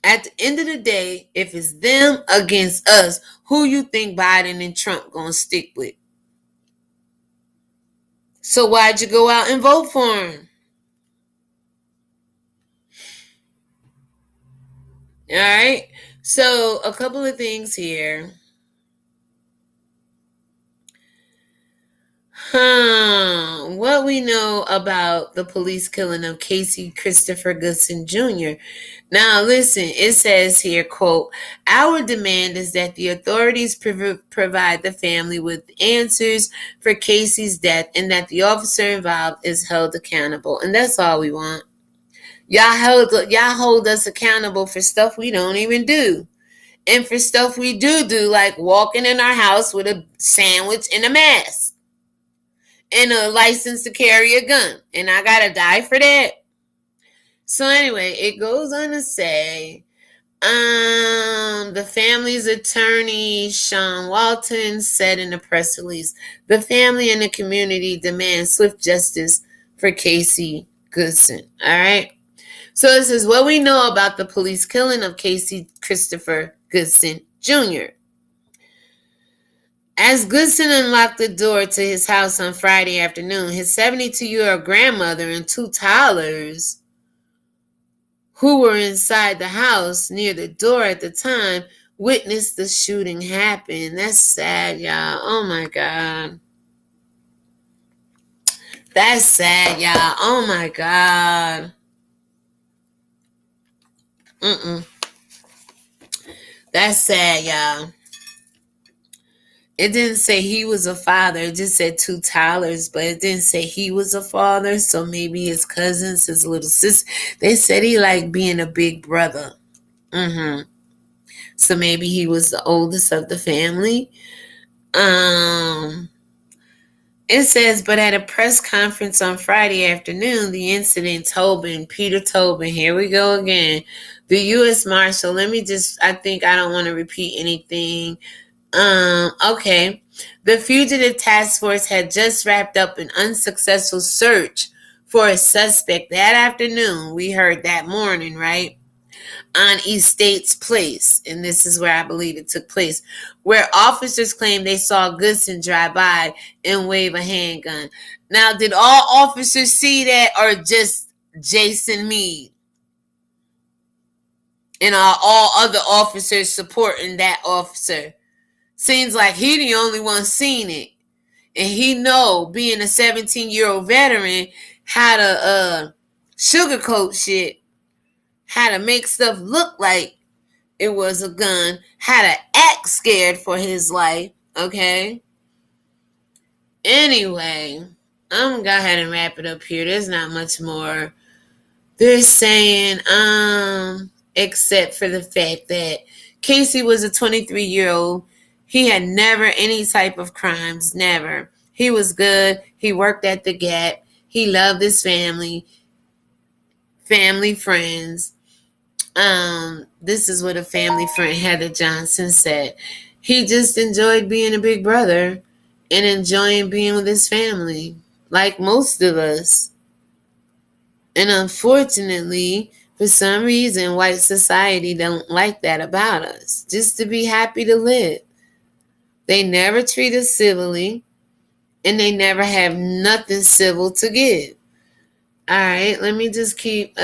[SPEAKER 1] At the end of the day, if it's them against us, who you think Biden and Trump gonna stick with? So why'd you go out and vote for him? All right. So a couple of things here. What we know about the police killing of Casey Christopher Goodson Jr. Now, listen, it says here, quote, our demand is that the authorities provide the family with answers for Casey's death and that the officer involved is held accountable. And that's all we want. Y'all hold us accountable for stuff we don't even do. And for stuff we do, like walking in our house with a sandwich and a mask. And a license to carry a gun. And I gotta die for that. So anyway, it goes on to say, the family's attorney, Sean Walton, said in a press release, the family and the community demand swift justice for Casey Goodson. All right. So it says, what we know about the police killing of Casey Christopher Goodson Jr. As Goodson unlocked the door to his house on Friday afternoon, his 72-year-old grandmother and two toddlers who were inside the house near the door at the time witnessed the shooting happen. That's sad, y'all. Oh, my God. That's sad, y'all. Oh, my God. That's sad, y'all. It didn't say he was a father. It just said two toddlers, but it didn't say he was a father. So maybe his cousins, his little sister. They said he liked being a big brother. So maybe he was the oldest of the family. It says, but at a press conference on Friday afternoon, the incident, Peter Tobin, here we go again. The U.S. Marshal, I think I don't want to repeat anything. Okay. The fugitive task force had just wrapped up an unsuccessful search for a suspect that afternoon. We heard that morning, right? On East States Place. And this is where I believe it took place, where officers claimed they saw Goodson drive by and wave a handgun. Now, did all officers see that or just Jason Meade? And are all other officers supporting that officer? Seems like he the only one seen it. And he know, being a 17-year-old veteran, how to sugarcoat shit, how to make stuff look like it was a gun, how to act scared for his life, okay? Anyway, I'm going to go ahead and wrap it up here. There's not much more. They're saying, except for the fact that Casey was a 23-year-old. He had never any type of crimes, never. He was good. He worked at the Gap. He loved his family, friends. This is what a family friend, Heather Johnson, said. He just enjoyed being a big brother and enjoying being with his family, like most of us. And unfortunately, for some reason, white society don't like that about us. Just to be happy to live. They never treat us civilly, and they never have nothing civil to give. All right, let me just keep,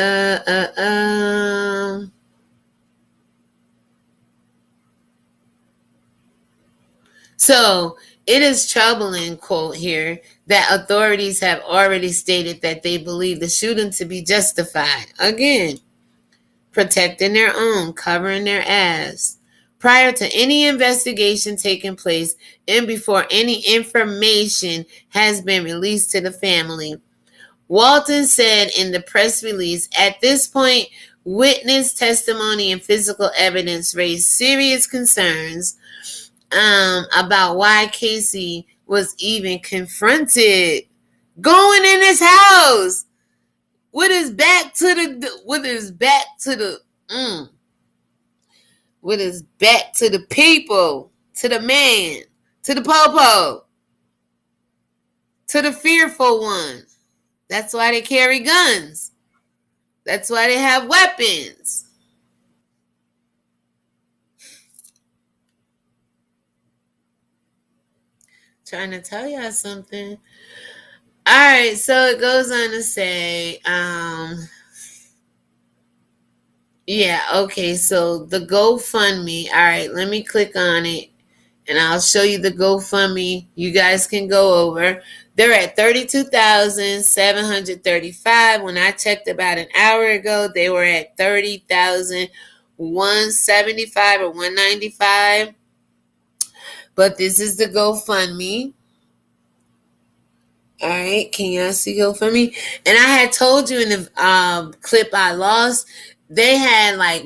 [SPEAKER 1] So, it is troubling, quote here, that authorities have already stated that they believe the shooting to be justified. Again, protecting their own, covering their ass. Prior to any investigation taking place and before any information has been released to the family. Walton said in the press release, at this point, witness testimony and physical evidence raised serious concerns about why Casey was even confronted going in his house. with his back to the people, to the man, to the popo, to the fearful one. That's why they carry guns. That's why they have weapons. Trying to tell y'all something. All right, so it goes on to say, yeah, okay, so the GoFundMe. All right, let me click on it, and I'll show you the GoFundMe. You guys can go over. They're at $32,735. When I checked about an hour ago, they were at $30,175 or $195. But this is the GoFundMe. All right, can y'all see GoFundMe? And I had told you in the clip I lost, they had like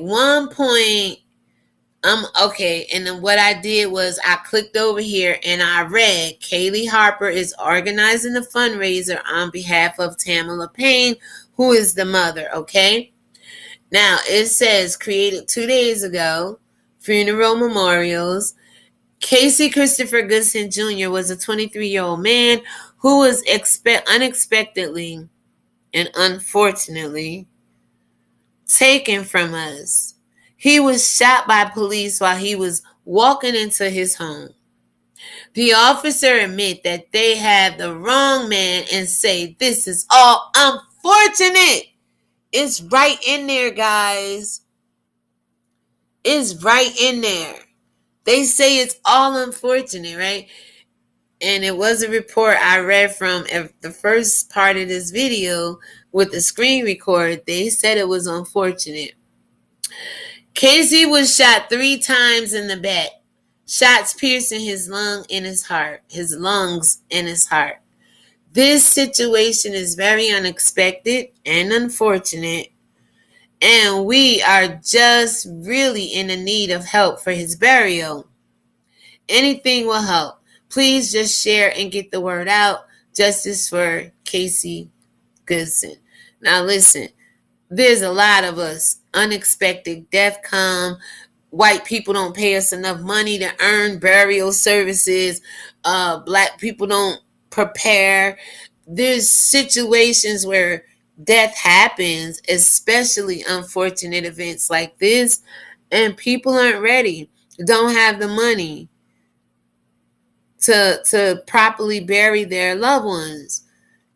[SPEAKER 1] okay, and then what I did was I clicked over here and I read Kaylee Harper is organizing the fundraiser on behalf of Tamala Payne, who is the mother, okay? Now, it says created 2 days ago, funeral memorials. Casey Christopher Goodson Jr. was a 23-year-old man who was unexpectedly and unfortunately taken from us. He was shot by police while he was walking into his home. The officer admit that they had the wrong man and say this is all unfortunate. It's right in there, guys. It's right in there. They say it's all unfortunate, right? And it was a report I read from the first part of this video with the screen record. They said it was unfortunate. Casey was shot 3 times in the back. Shots piercing his lungs and his heart. This situation is very unexpected and unfortunate. And we are just really in the need of help for his burial. Anything will help. Please just share and get the word out. Justice for Casey Goodson. Now listen, there's a lot of us. Unexpected death come. White people don't pay us enough money to earn burial services. Black people don't prepare. There's situations where death happens, especially unfortunate events like this, and people aren't ready, don't have the money to properly bury their loved ones.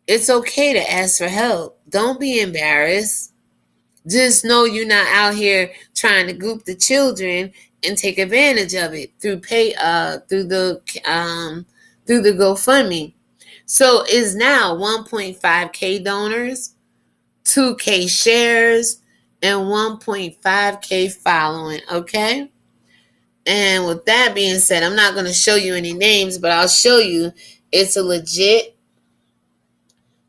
[SPEAKER 1] It's okay to ask for help. Don't be embarrassed. Just know you're not out here trying to goop the children and take advantage of it through the GoFundMe. So it's now 1.5K donors, 2K shares, and 1.5K following, okay? And with that being said, I'm not going to show you any names, but I'll show you. It's a legit,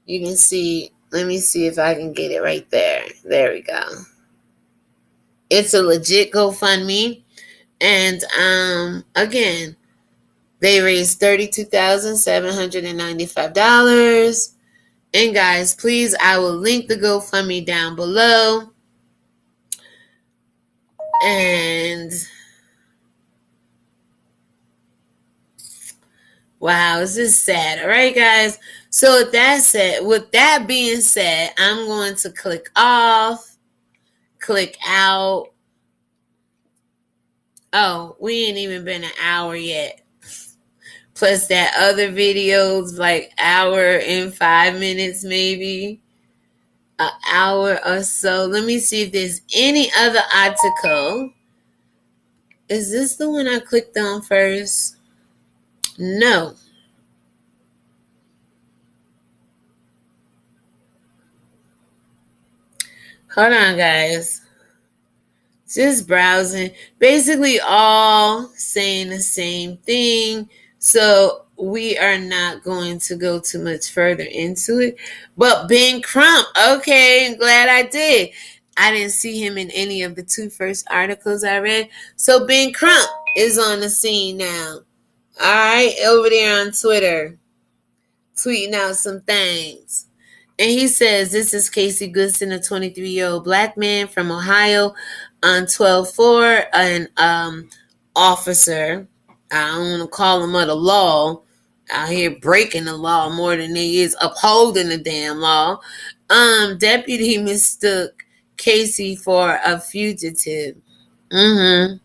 [SPEAKER 1] you can see, let me see if I can get it right there. There we go. It's a legit GoFundMe. And again, they raised $32,795. And guys, please, I will link the GoFundMe down below. And wow, this is sad. All right, guys. So with that being said, I'm going to click off, click out. Oh, we ain't even been an hour yet. Plus that other videos, like hour and 5 minutes, maybe an hour or so. Let me see if there's any other article. Is this the one I clicked on first? No. Hold on, guys. Just browsing. Basically all saying the same thing. So we are not going to go too much further into it. But Ben Crump. Okay, I'm glad I did. I didn't see him in any of the 2 first articles I read. So Ben Crump is on the scene now. All right, over there on Twitter, tweeting out some things. And he says, this is Casey Goodson, a 23-year-old black man from Ohio, on 12/4, an officer. I don't want to call him of the law. Out here breaking the law more than he is upholding the damn law. Deputy mistook Casey for a fugitive. And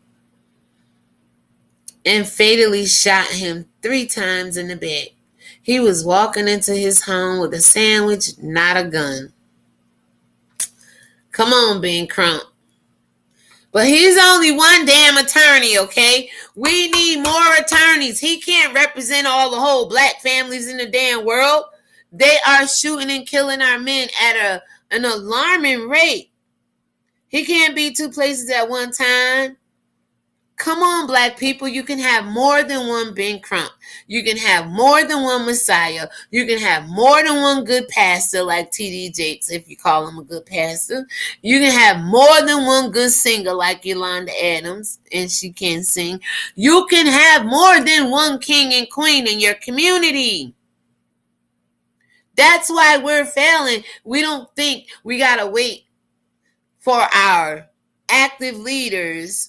[SPEAKER 1] fatally shot him 3 times in the back. He was walking into his home with a sandwich, not a gun. Come on, Ben Crump. But he's only one damn attorney, okay? We need more attorneys. He can't represent all the whole black families in the damn world. They are shooting and killing our men at an alarming rate. He can't be 2 places at one time. Come on, black people. You can have more than one Ben Crump. You can have more than one Messiah. You can have more than one good pastor like T.D. Jakes, if you call him a good pastor. You can have more than one good singer like Yolanda Adams, and she can sing. You can have more than one king and queen in your community. That's why we're failing. We don't think we got to wait for our active leaders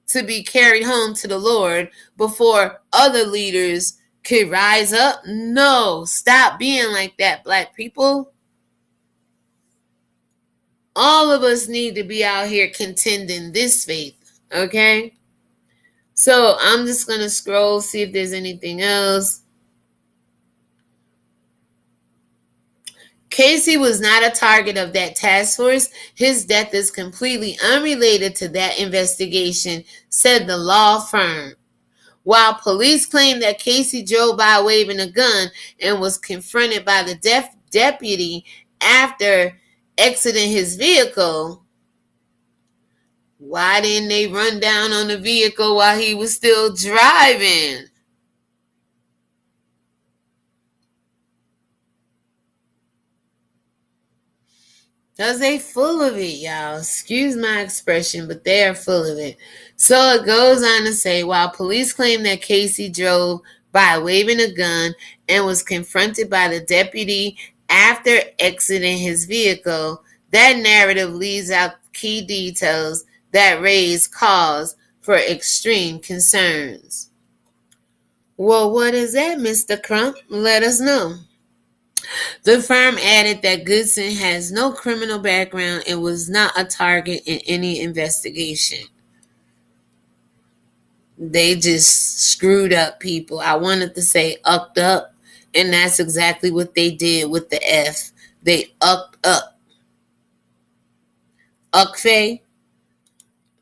[SPEAKER 1] to be carried home to the Lord before other leaders could rise up. No, stop being like that, black people. All of us need to be out here contending this faith, okay? So I'm just going to scroll, see if there's anything else. Casey was not a target of that task force. His death is completely unrelated to that investigation, said the law firm. While police claim that Casey drove by waving a gun and was confronted by the deputy after exiting his vehicle, why didn't they run down on the vehicle while he was still driving? Because they full of it, y'all. Excuse my expression, but they are full of it. So it goes on to say, while police claim that Casey drove by waving a gun and was confronted by the deputy after exiting his vehicle, that narrative leaves out key details that raise cause for extreme concerns. Well, what is that, Mr. Crump? Let us know. The firm added that Goodson has no criminal background and was not a target in any investigation. They just screwed up people. I wanted to say ucked up, and that's exactly what they did with the F. They ucked up. Uckfay,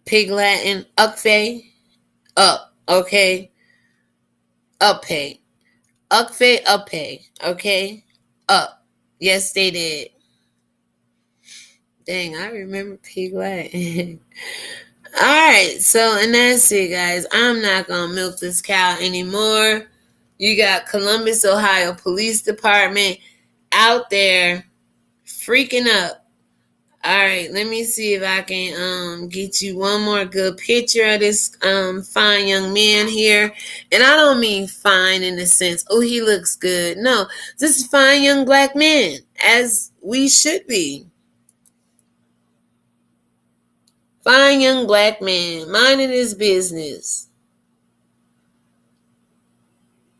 [SPEAKER 1] Pig Latin, uckfay, up, okay? Uppay. Uckfay, uppay, okay? Up. Yes, they did. Dang, I remember Pig Latin. Alright, so, and that's it, guys. I'm not going to milk this cow anymore. You got Columbus, Ohio Police Department out there freaking up. Alright, let me see if I can get you one more good picture of this fine young man here. And I don't mean fine in the sense, oh, he looks good. No, this is a fine young black man, as we should be. Fine young black man, minding his business.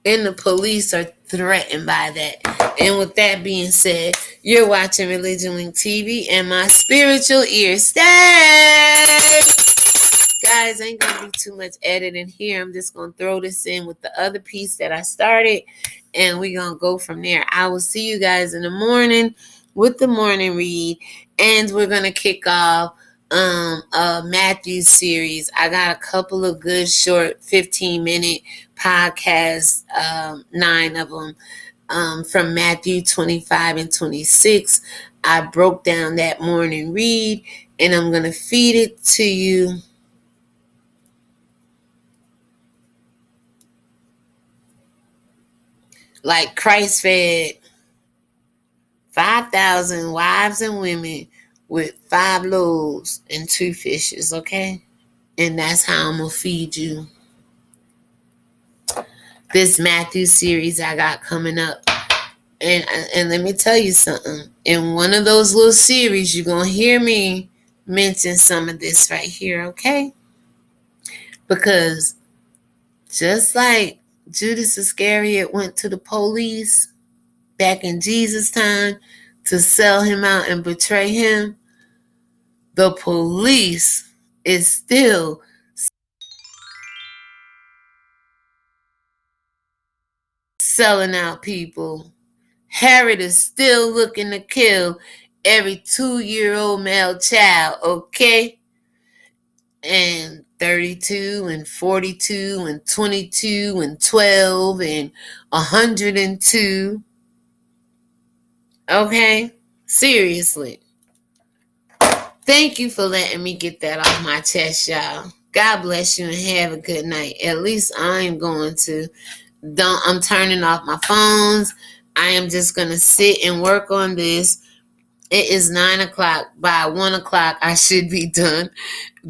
[SPEAKER 1] And the police are threatened by that. And with that being said, you're watching ReligionWinked TV, and my spiritual ears stay. Guys, ain't going to be too much editing here. I'm just going to throw this in with the other piece that I started, and we're going to go from there. I will see you guys in the morning with the morning read, and we're going to kick off a Matthew series. I got a couple of good short 15-minute podcasts, 9 of them, from Matthew 25 and 26. I broke down that morning read, and I'm going to feed it to you like Christ fed 5,000 wives and women with 5 loaves and 2 fishes, okay? And that's how I'm going to feed you this Matthew series I got coming up. And let me tell you something. In one of those little series, you're going to hear me mention some of this right here, okay? Because just like Judas Iscariot went to the police back in Jesus' time to sell him out and betray him, the police is still selling out people. Herod is still looking to kill every 2-year-old male child, okay? And 32 and 42 and 22 and 12 and 102. Okay? Seriously. Thank you for letting me get that off my chest, y'all. God bless you and have a good night. At least I'm going to. I'm turning off my phones. I am just going to sit and work on this. It is 9 o'clock. By 1 o'clock, I should be done.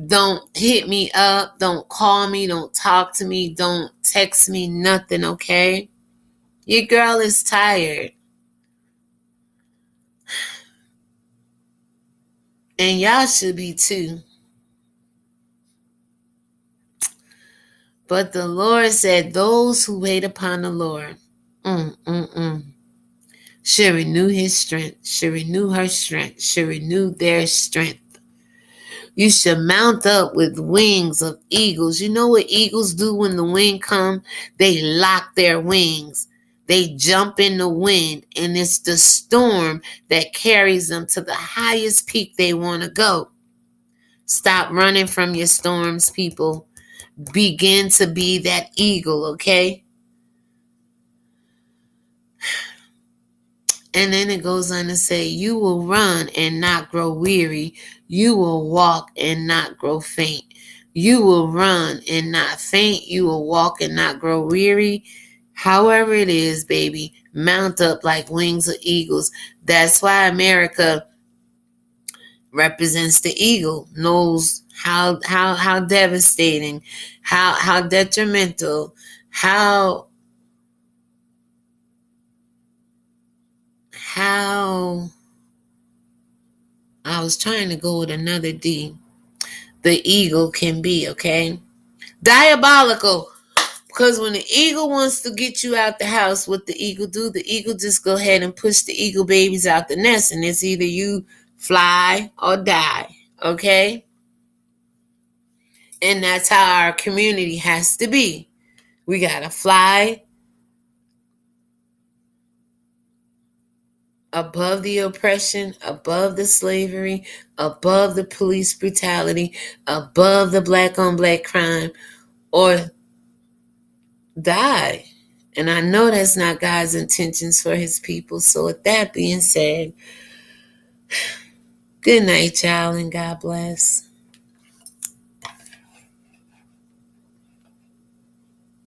[SPEAKER 1] Don't hit me up. Don't call me. Don't talk to me. Don't text me. Nothing, okay? Your girl is tired. And y'all should be too. But the Lord said, those who wait upon the Lord should renew his strength, should renew her strength, should renew their strength. You should mount up with wings of eagles. You know what eagles do when the wind comes? They lock their wings. They jump in the wind, and it's the storm that carries them to the highest peak they want to go. Stop running from your storms, people. Begin to be that eagle, okay? And then it goes on to say, you will run and not grow weary. You will walk and not grow faint. You will run and not faint. You will walk and not grow weary. However it is, baby, mount up like wings of eagles. That's why America represents the eagle, knows how devastating, how detrimental, how I was trying to go with another D, the eagle can be, okay? Diabolical. Because when the eagle wants to get you out the house, what the eagle do? The eagle just go ahead and push the eagle babies out the nest, and it's either you fly or die, okay? And that's how our community has to be. We gotta fly above the oppression, above the slavery, above the police brutality, above the black on black crime, or die. And I know that's not God's intentions for his people. So with that being said, good night, y'all, and God bless.